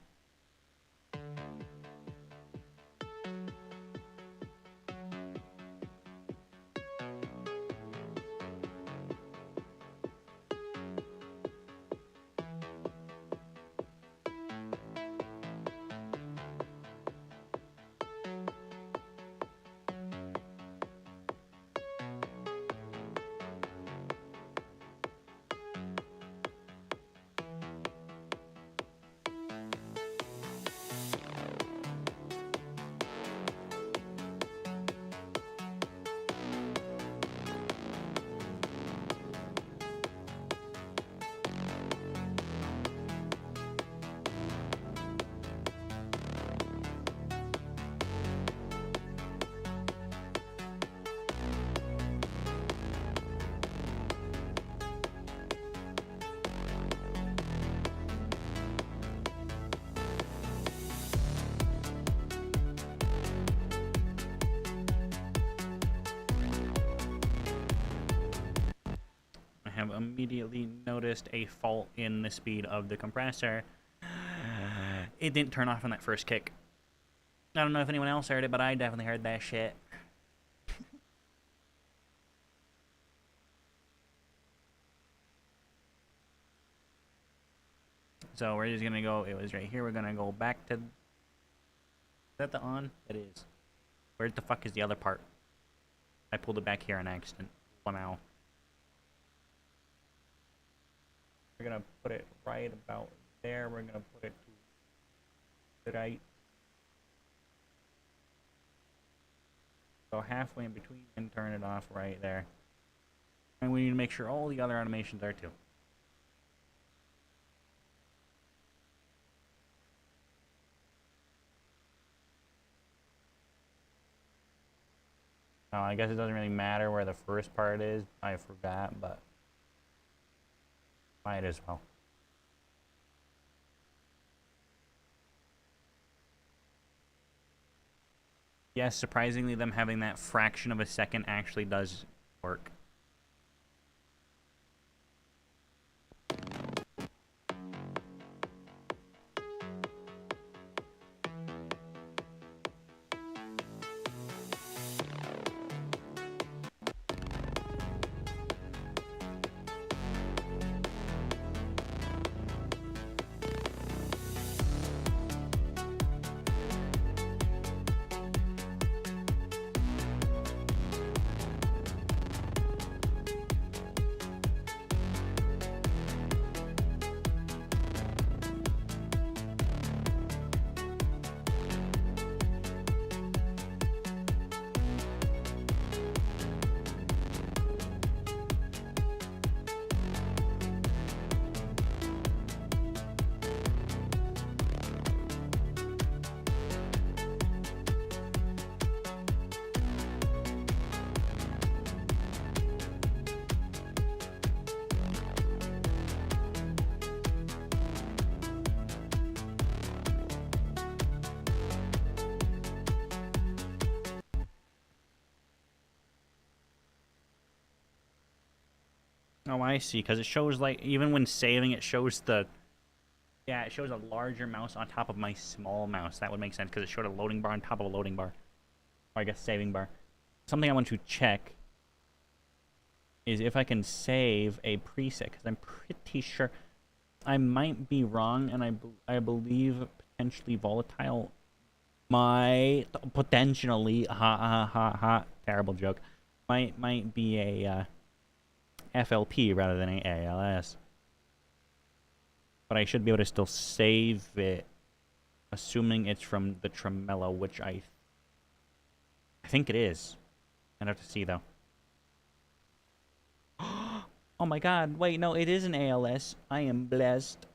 Have immediately noticed a fault in the speed of the compressor. It didn't turn off on that first kick. I don't know if anyone else heard it, but I definitely heard that shit. So we're just gonna go, it was right here, we're gonna go back to, is that the on? It is. Where the fuck is the other part? I pulled it back here on accident. Somehow. We're gonna put it right about there. We're gonna put it to the right. So halfway in between and turn it off right there. And we need to make sure all the other animations are too. Now, I guess it doesn't really matter where the first part is. I forgot, but might as well. Yes, surprisingly, them having that fraction of a second actually does work. Oh, I see. Because it shows, like, even when saving, it shows the... Yeah, it shows a larger mouse on top of my small mouse. That would make sense, because it showed a loading bar on top of a loading bar. Or, I guess, saving bar. Something I want to check is if I can save a preset, because I'm pretty sure... I might be wrong, and I believe potentially volatile might... Potentially, terrible joke. Might be a... FLP rather than a ALS. But I should be able to still save it, assuming it's from the tremolo, which I think it is. I'd have to see, though. Oh my god, wait, no, it is an ALS. I am blessed.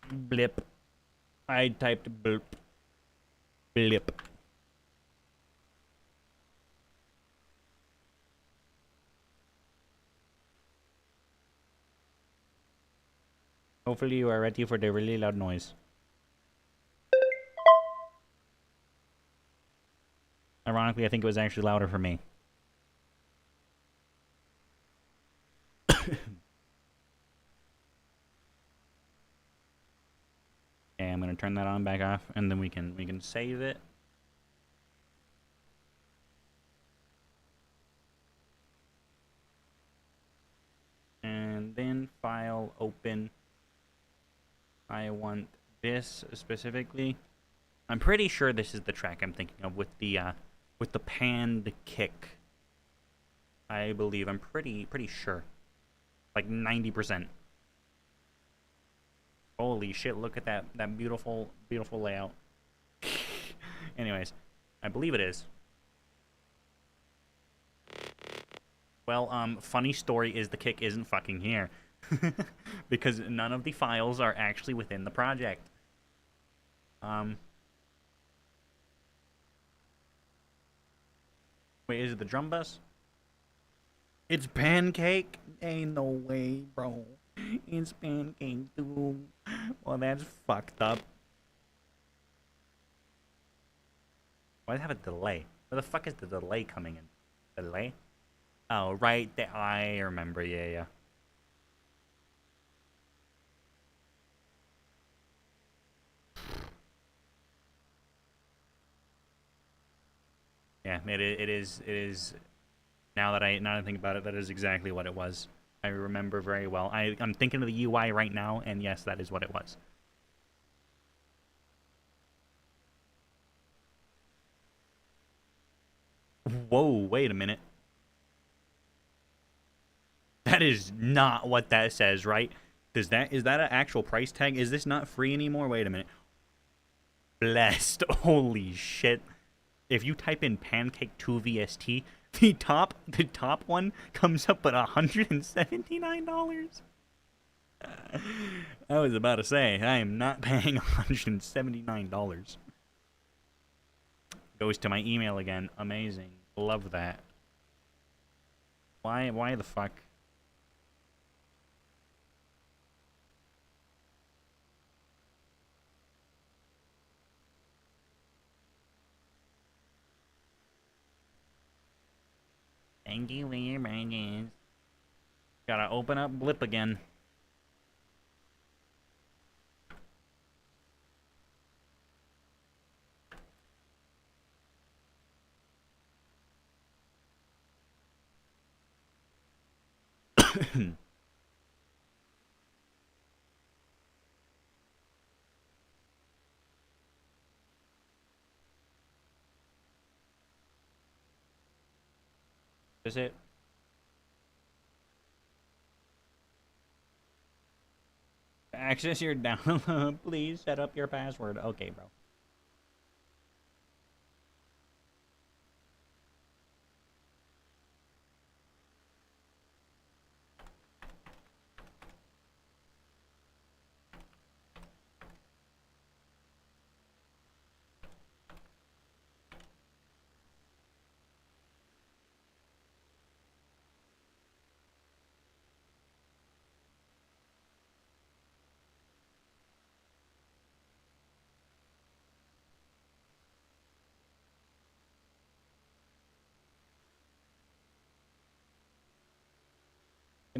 Blip. I typed blip. Blip. Hopefully you are ready for the really loud noise. Ironically, I think it was actually louder for me. Okay, I'm gonna turn that on back off, and then we can save it. And then file open. I want this specifically. I'm pretty sure this is the track I'm thinking of with the panned kick. I believe. I'm pretty sure. Like 90%. Holy shit, look at that beautiful layout. Anyways, I believe it is. Well, funny story is the kick isn't fucking here. Because none of the files are actually within the project. Wait, is it the drum bus? It's pancake? Ain't no way, bro. It's pancake too. Well, that's fucked up. Why does it have a delay? Where the fuck is the delay coming in? Delay? Oh, right. I remember. Yeah. Yeah, it is. Now that I think about it, that is exactly what it was. I remember very well. I'm thinking of the UI right now, and yes, that is what it was. Whoa, wait a minute. That is not what that says, right? Is that an actual price tag? Is this not free anymore? Wait a minute. Blessed. Holy shit. If you type in pancake 2 VST, the top one comes up at $179. I was about to say, I am not paying $179. Goes to my email again. Amazing. Love that. Why the fuck? Thank you for your badges. Gotta open up Blip again. Is it? Access your download. Please set up your password. Okay, bro.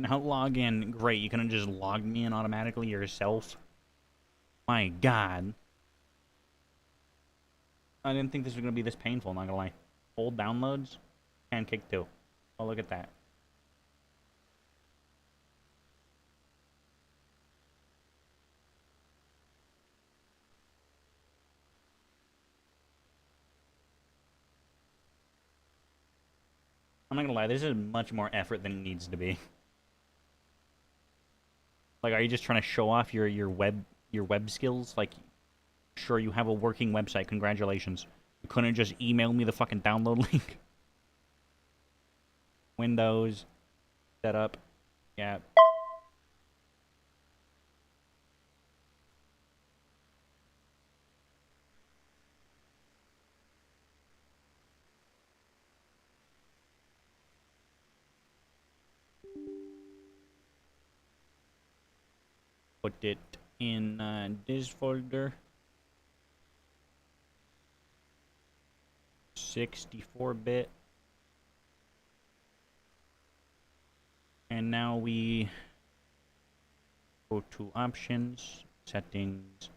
Now log in. Great, you couldn't just log me in automatically yourself. My God. I didn't think this was gonna be this painful, not gonna lie. Old downloads, Pancake 2. Oh, look at that. I'm not gonna lie, this is much more effort than it needs to be. Like, are you just trying to show off your web skills? Like, sure, you have a working website. Congratulations. You couldn't just email me the fucking download link. Windows, setup, yeah. Put it in this folder. 64-bit. And now we go to options, settings,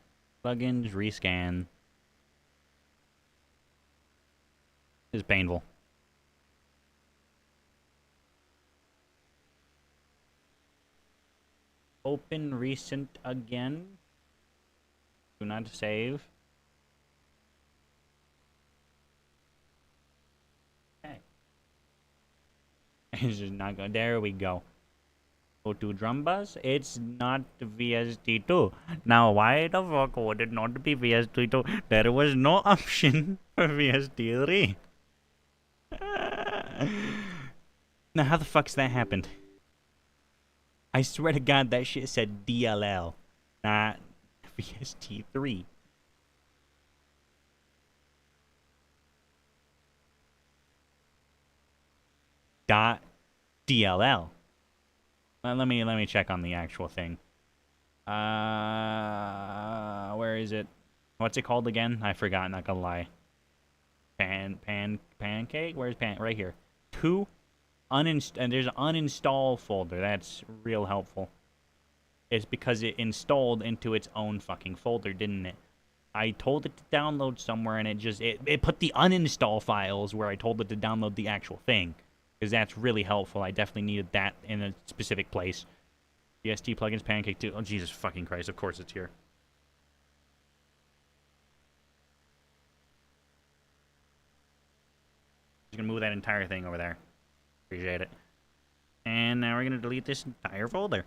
plugins, rescan. This is painful. Open recent again. Do not save. Okay. It's just not going. There we go. Go to drum bus. It's not VST2. Now, why the fuck would it not be VST2? There was no option for VST3. Now, how the fuck's that happened? I swear to God, that shit said DLL, not VST3. Dot DLL. Let me check on the actual thing. Where is it? What's it called again? I forgot. Not gonna lie. Pancake. Where's pan? Right here. And there's an uninstall folder. That's real helpful. It's because it installed into its own fucking folder, didn't it? I told it to download somewhere, and it put the uninstall files where I told it to download the actual thing. Because that's really helpful. I definitely needed that in a specific place. VST plugins, Pancake 2. Oh, Jesus fucking Christ. Of course it's here. Just gonna move that entire thing over there. Appreciate it. And now we're gonna delete this entire folder.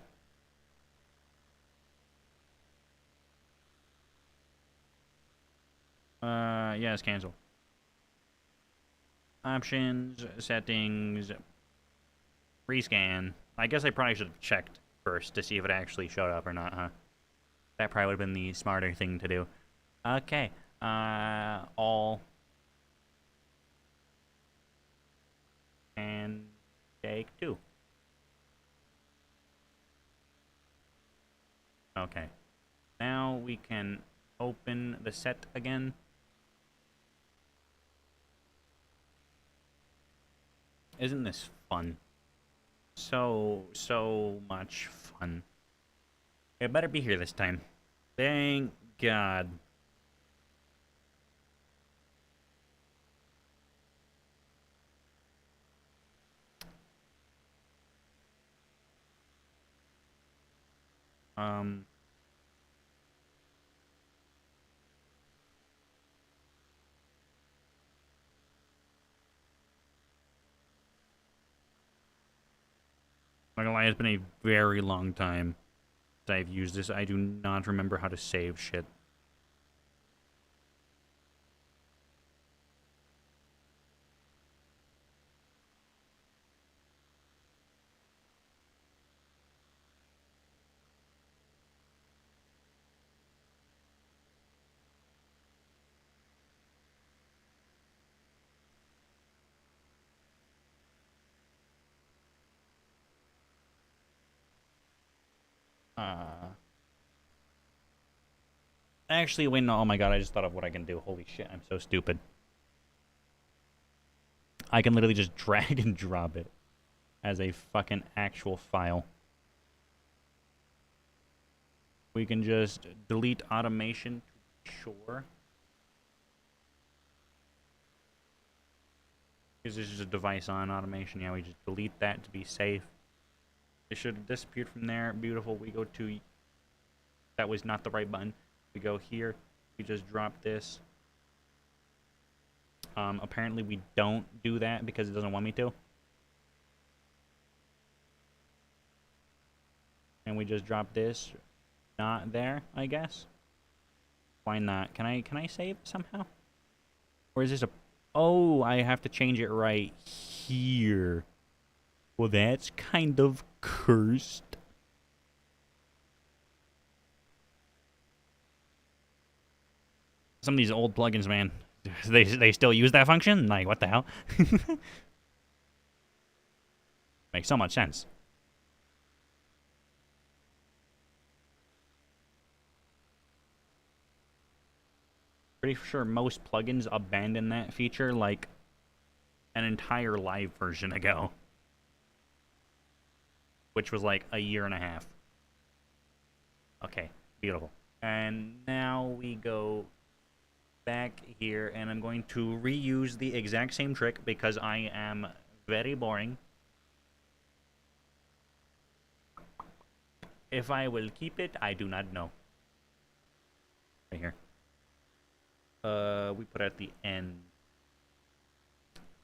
Yes, cancel. Options, settings, rescan. I guess I probably should have checked first to see if it actually showed up or not, huh? That probably would have been the smarter thing to do. Okay. All. And take 2. Okay. Now we can open the set again. Isn't this fun? So much fun. It better be here this time. Thank God. Not gonna lie, it's been a very long time since I've used this. I do not remember how to save shit. Actually, wait, no, oh my God, I just thought of what I can do. Holy shit, I'm so stupid. I can literally just drag and drop it. as a fucking actual file. We can just delete automation to be sure. Because this is a device on automation. Yeah, we just delete that to be safe. It should have disappeared from there. Beautiful. We go to... That was not the right button. We go here. We just drop this. Apparently we don't do that because it doesn't want me to. And we just drop this. Not there, I guess. Why not? Can I save somehow? Or is this a... Oh, I have to change it right here. Well, that's kind of cursed. Some of these old plugins, man, they still use that function? Like, what the hell? Makes so much sense. Pretty sure most plugins abandon that feature like an entire live version ago. Which was like a year and a half. Okay, beautiful. And now we go back here, and I'm going to reuse the exact same trick because I am very boring. If I will keep it, I do not know. Right here. We put it at the end.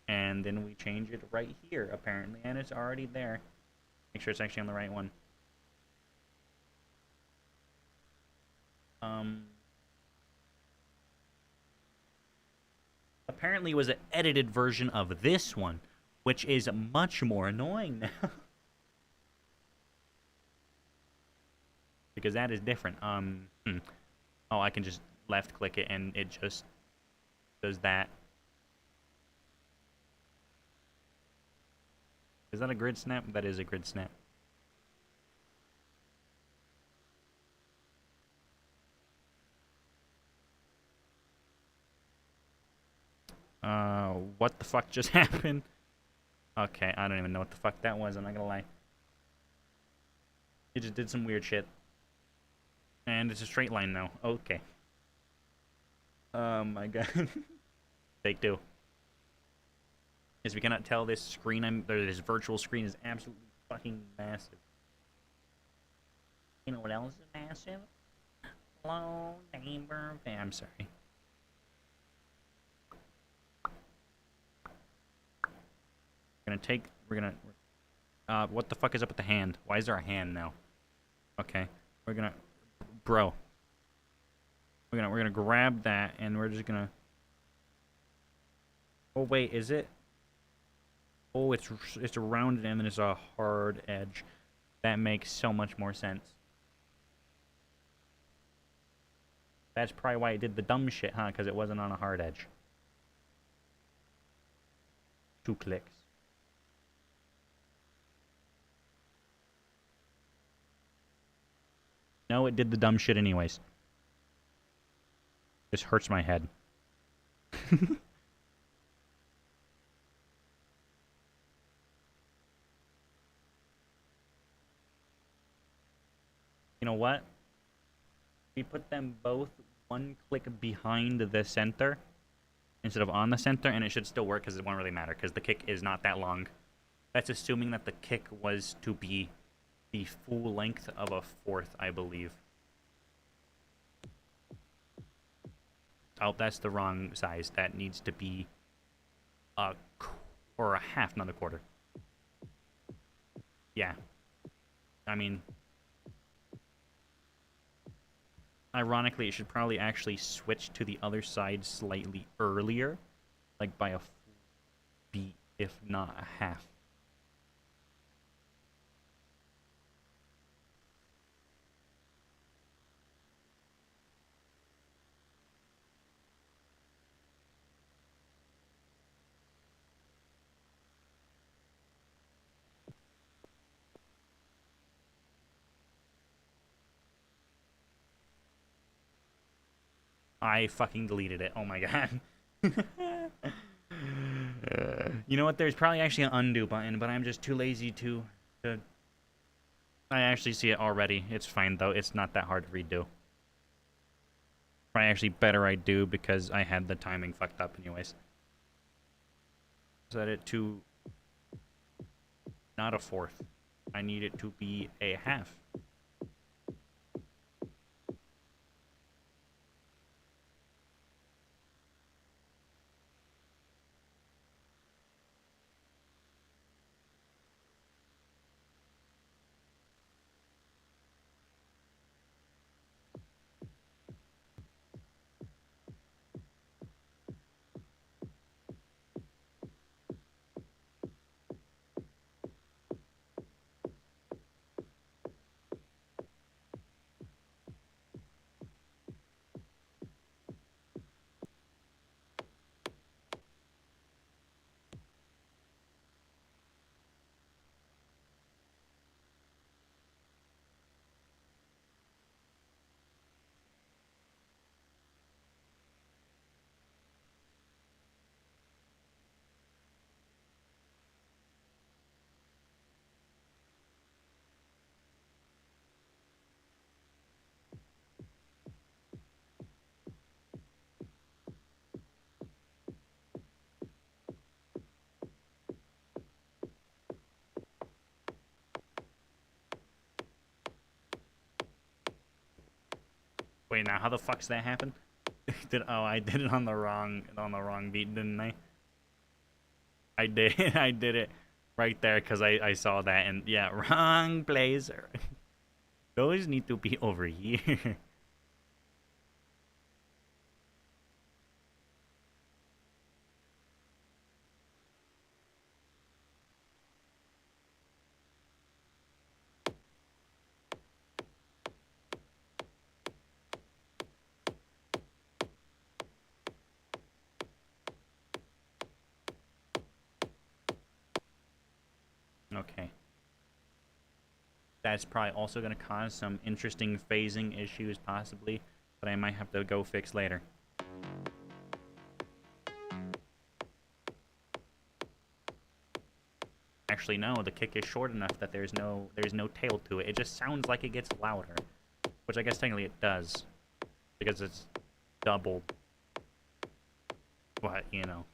And then we change it right here, apparently, and it's already there. Make sure it's actually on the right one. Apparently it was an edited version of this one, which is much more annoying now. Because that is different. Oh, I can just left click it and it just does that. Is that a grid snap? That is a grid snap. What the fuck just happened? Okay, I don't even know what the fuck that was, I'm not gonna lie. It just did some weird shit. And it's a straight line now. Okay. Oh my god. Take two. As we cannot tell, this screen this virtual screen is absolutely fucking massive. You know what else is massive? Hello, neighbor. I'm sorry. We're gonna what the fuck is up with the hand? Why is there a hand now? Okay. Bro. We're gonna grab that and we're just gonna... Oh wait, is it? Oh, it's a rounded end and it's a hard edge. That makes so much more sense. That's probably why it did the dumb shit, huh? Because it wasn't on a hard edge. 2 clicks. No, it did the dumb shit anyways. This hurts my head. You know what? We put them both 1 click behind the center instead of on the center, and it should still work because it won't really matter because the kick is not that long. That's assuming that the kick was to be the full length of a 4th, I believe. Oh, that's the wrong size. That needs to be a half, not a quarter. Yeah. I mean, ironically, it should probably actually switch to the other side slightly earlier, like by a full beat, if not a half. I fucking deleted it. Oh my god. You know what? There's probably actually an undo button, but I'm just too lazy to... I actually see it already. It's fine, though. It's not that hard to redo. Probably actually better I do, because I had the timing fucked up anyways. Set it to... not a fourth. I need it to be a half. Wait, now how the fuck's that happen? I did it on the wrong beat, didn't I? I did I did it right there because I saw that, and yeah, wrong place. Those need to be over here. Okay. That's probably also going to cause some interesting phasing issues, possibly, but I might have to go fix later. Actually, no, the kick is short enough that there's no tail to it. It just sounds like it gets louder, which I guess technically it does, because it's doubled. But, you know.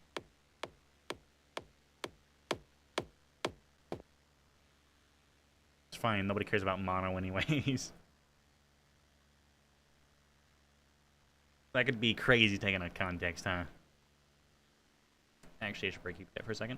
It's fine, nobody cares about mono anyways. That could be crazy taking out context, huh? Actually, I should break you that for a second.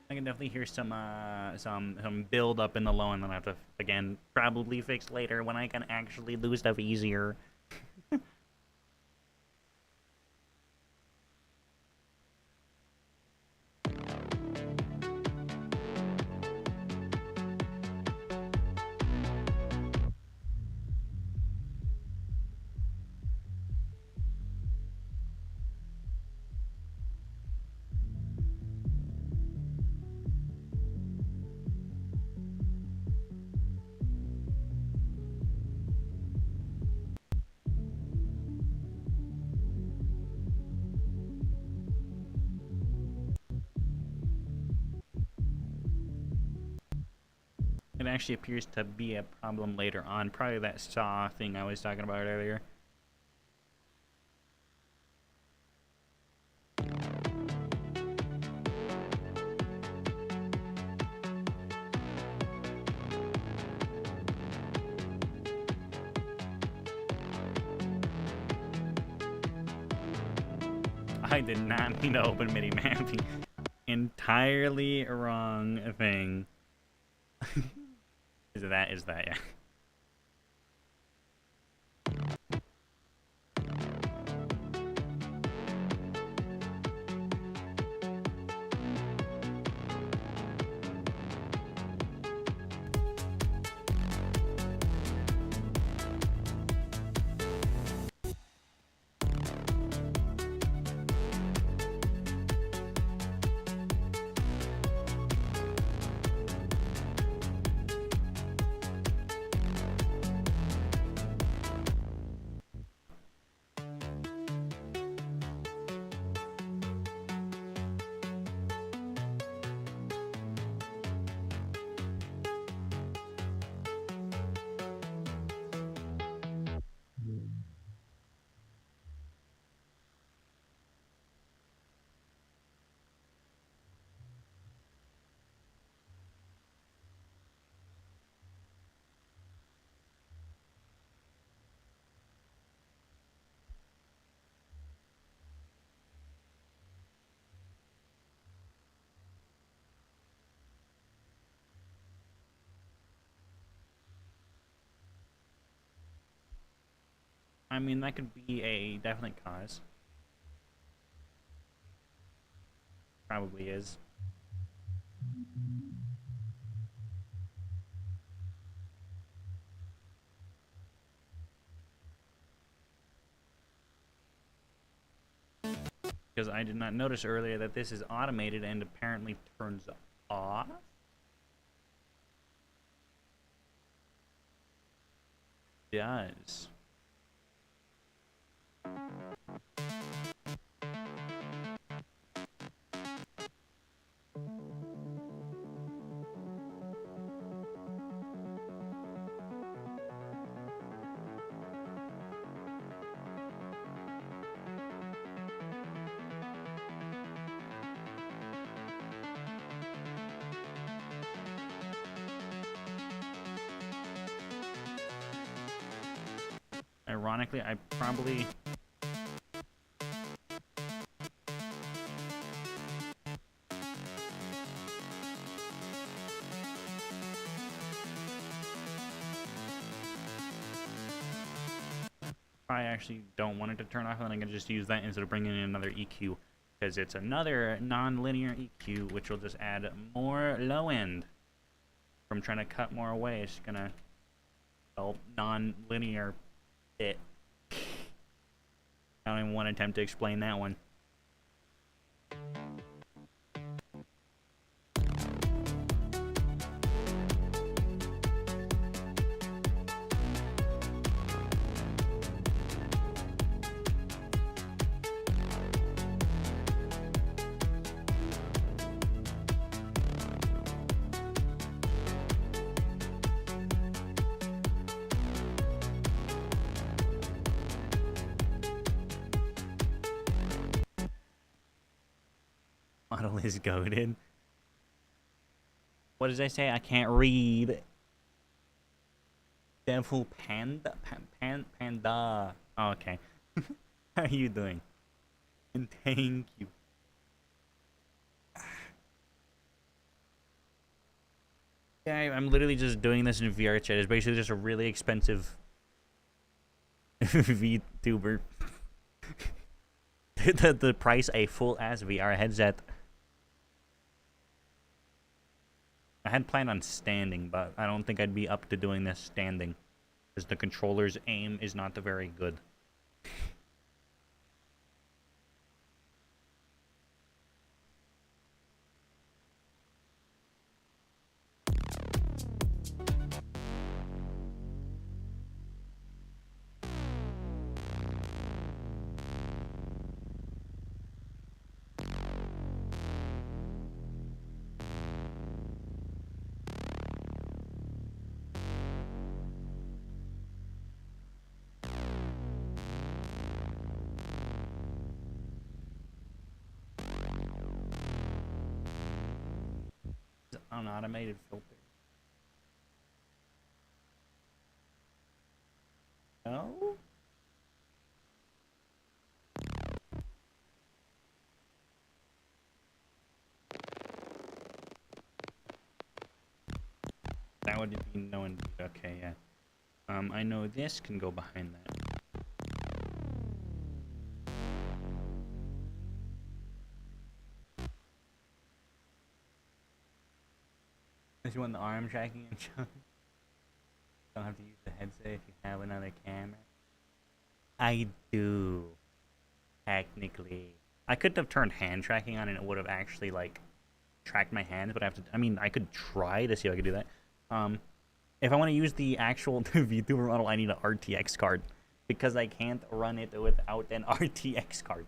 I can definitely hear some build up in the low, and then I have to again probably fix later when I can actually do stuff easier. It actually appears to be a problem later on. Probably that saw thing I was talking about earlier. I did not mean to open MIDI mapping. Entirely wrong thing. Is that, yeah. I mean, that could be a definite cause. Probably is. Because I did not notice earlier that this is automated and apparently turns off. It does. Ironically, I probably... I actually don't want it to turn off, and I can just use that instead of bringing in another EQ, because it's another non-linear EQ, which will just add more low end. From trying to cut more away, it's gonna help non-linear it. I don't even want to attempt to explain that one. Model is goated. What does I say? I can't read. Devil Panda? Panda. Oh, okay. How are you doing? And thank you. Yeah, I'm literally just doing this in VR chat. It's basically just a really expensive VTuber. the price a full ass VR headset. I had planned on standing, but I don't think I'd be up to doing this standing, because the controller's aim is not very good. An automated filter. No? That would be no indeed. Okay, yeah. I know this can go behind that. If you want the arm tracking and stuff, don't have to use the headset if you have another camera. I do. Technically. I could have turned hand tracking on and it would have actually, like, tracked my hands, but I mean, I could try to see if I could do that. If I want to use the actual VTuber model, I need an RTX card. Because I can't run it without an RTX card.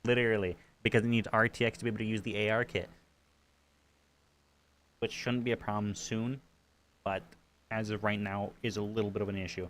Literally. Because it needs RTX to be able to use the AR kit. Which shouldn't be a problem soon, but as of right now is a little bit of an issue.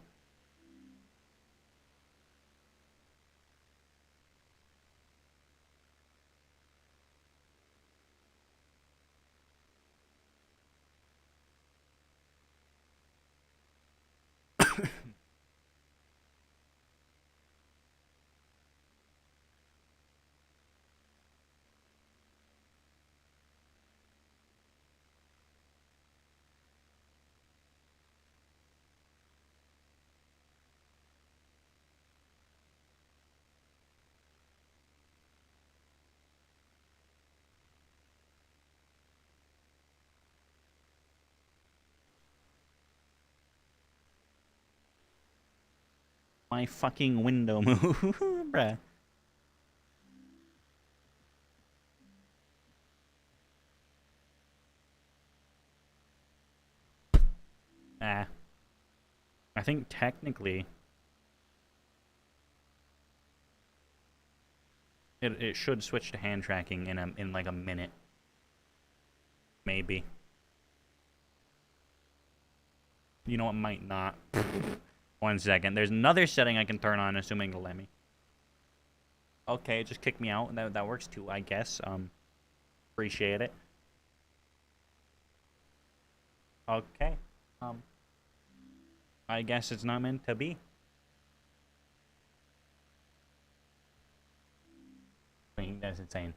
My fucking window move, bruh. Ah. I think technically it should switch to hand tracking in like a minute. Maybe. You know what, might not. 1 second. There's another setting I can turn on, assuming it'll let me. Okay, just kick me out. That works too, I guess. Appreciate it. Okay. I guess it's not meant to be. Wait, that's insane.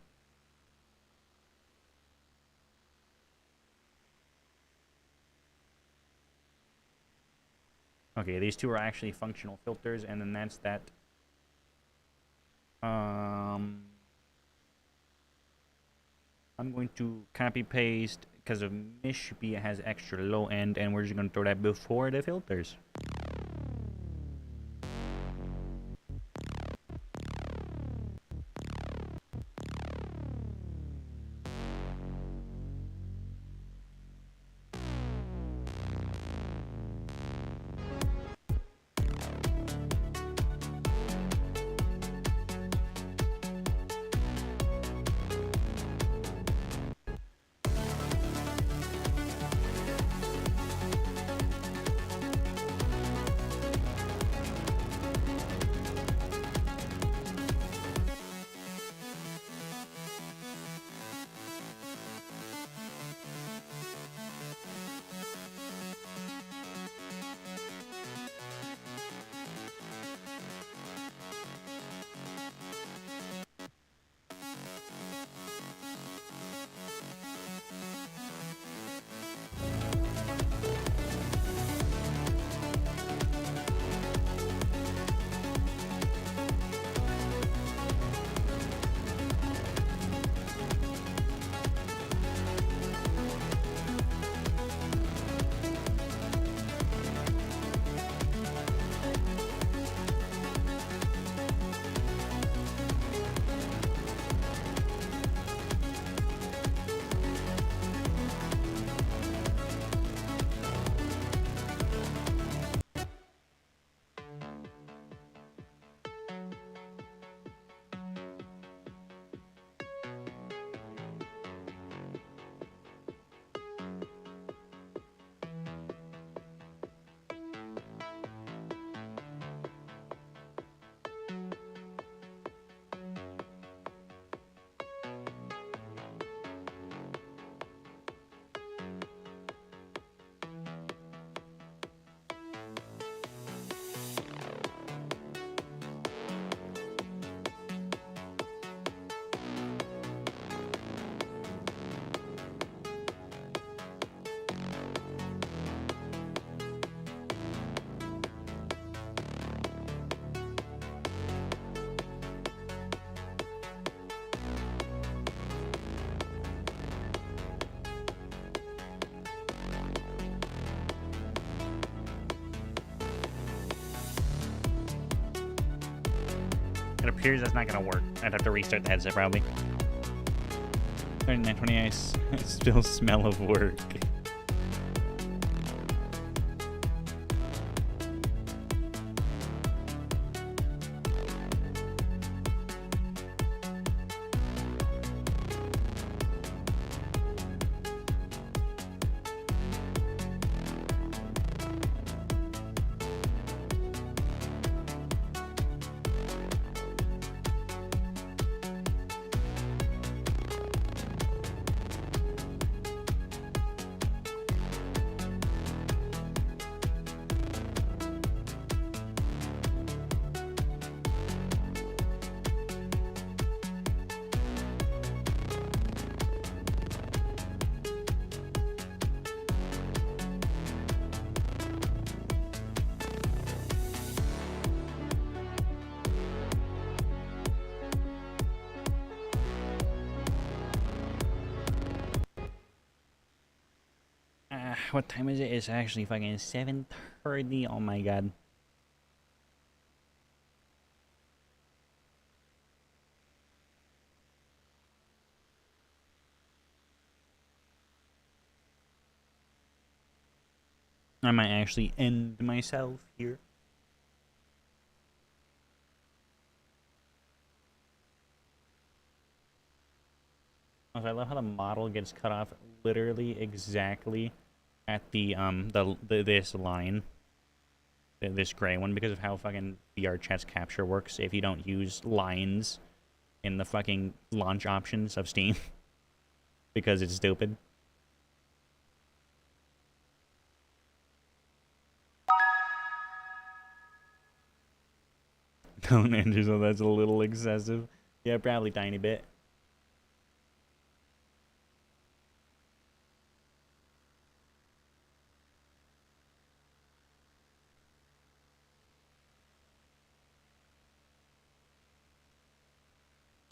Okay, these two are actually functional filters, and then that's that. I'm going to copy paste because of Mishpi has extra low end, and we're just going to throw that before the filters. It appears that's not gonna work. I'd have to restart the headset probably. 3920, I still smell of work. What time is it? It's actually fucking 7:30. Oh my god. I might actually end myself here. I love how the model gets cut off literally exactly at the this line, this gray one, because of how fucking VR chat's capture works. If you don't use lines in the fucking launch options of Steam, because it's stupid. Don't enter, so that's a little excessive. Yeah, probably tiny bit.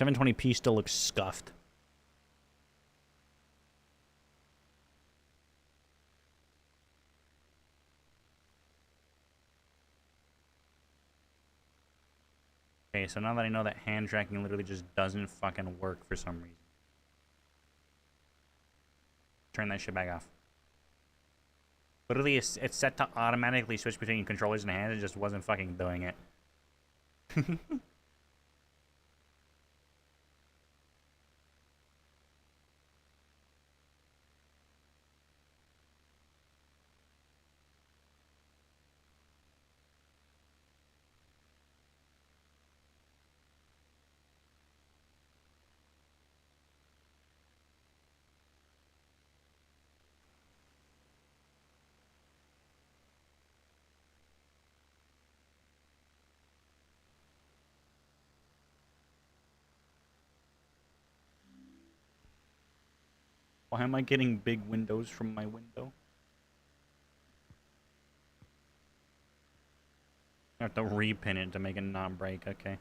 $720p still looks scuffed. Okay, so now that I know that hand tracking literally just doesn't fucking work for some reason. Turn that shit back off. Literally, it's set to automatically switch between controllers and hands. It just wasn't fucking doing it. Why am I getting big windows from my window? I have to repin it to make it not break, okay.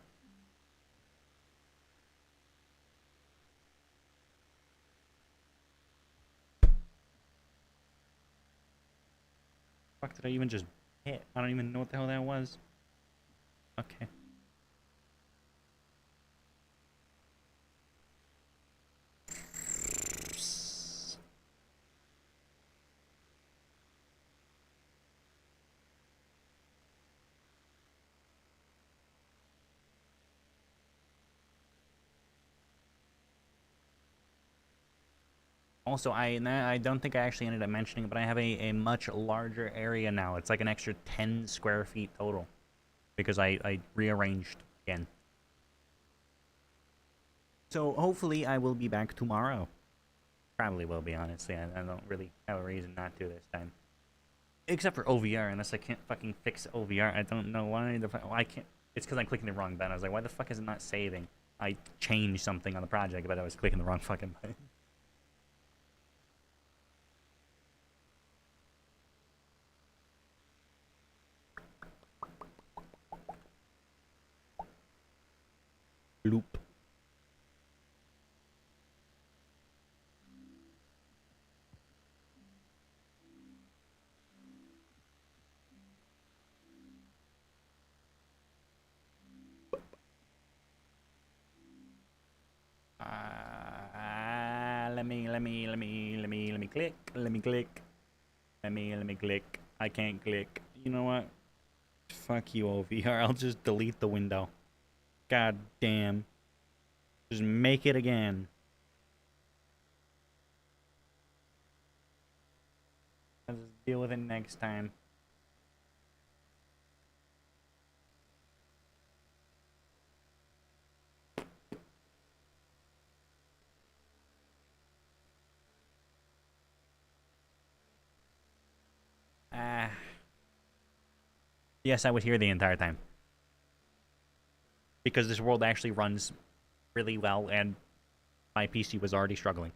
Fuck, did I even just hit? I don't even know what the hell that was. Okay. Also, I don't think I actually ended up mentioning it, but I have a much larger area now. It's like an extra 10 square feet total. Because I rearranged again. So hopefully I will be back tomorrow. Probably will be, honestly. I don't really have a reason not to this time. Except for OVR, unless I can't fucking fix OVR. I don't know why. I can't. It's because I'm clicking the wrong button. I was like, why the fuck is it not saving? I changed something on the project, but I was clicking the wrong fucking button. Loop. Let me click. Let me click. Let me click. I can't click. You know what? Fuck you, OVR. I'll just delete the window. God damn. Just make it again. I'll just deal with it next time. Yes, I was here the entire time. Because this world actually runs really well and my PC was already struggling.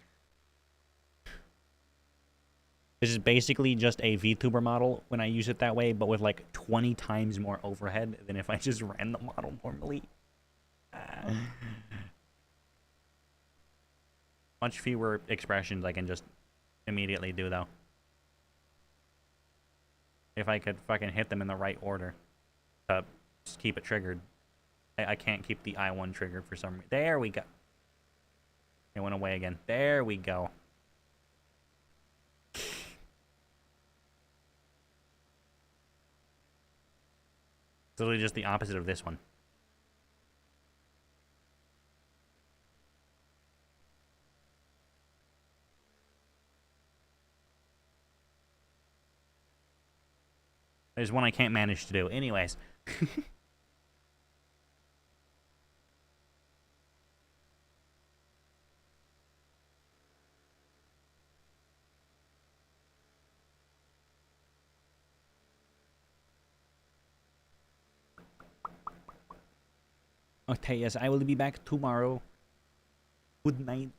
This is basically just a VTuber model when I use it that way, but with like 20 times more overhead than if I just ran the model normally. Much fewer expressions I can just immediately do, though. If I could fucking hit them in the right order to just keep it triggered. I can't keep the I1 triggered for some reason. There we go. It went away again. There we go. It's literally just the opposite of this one. There's one I can't manage to do. Anyways. Okay, yes, I will be back tomorrow. Good night.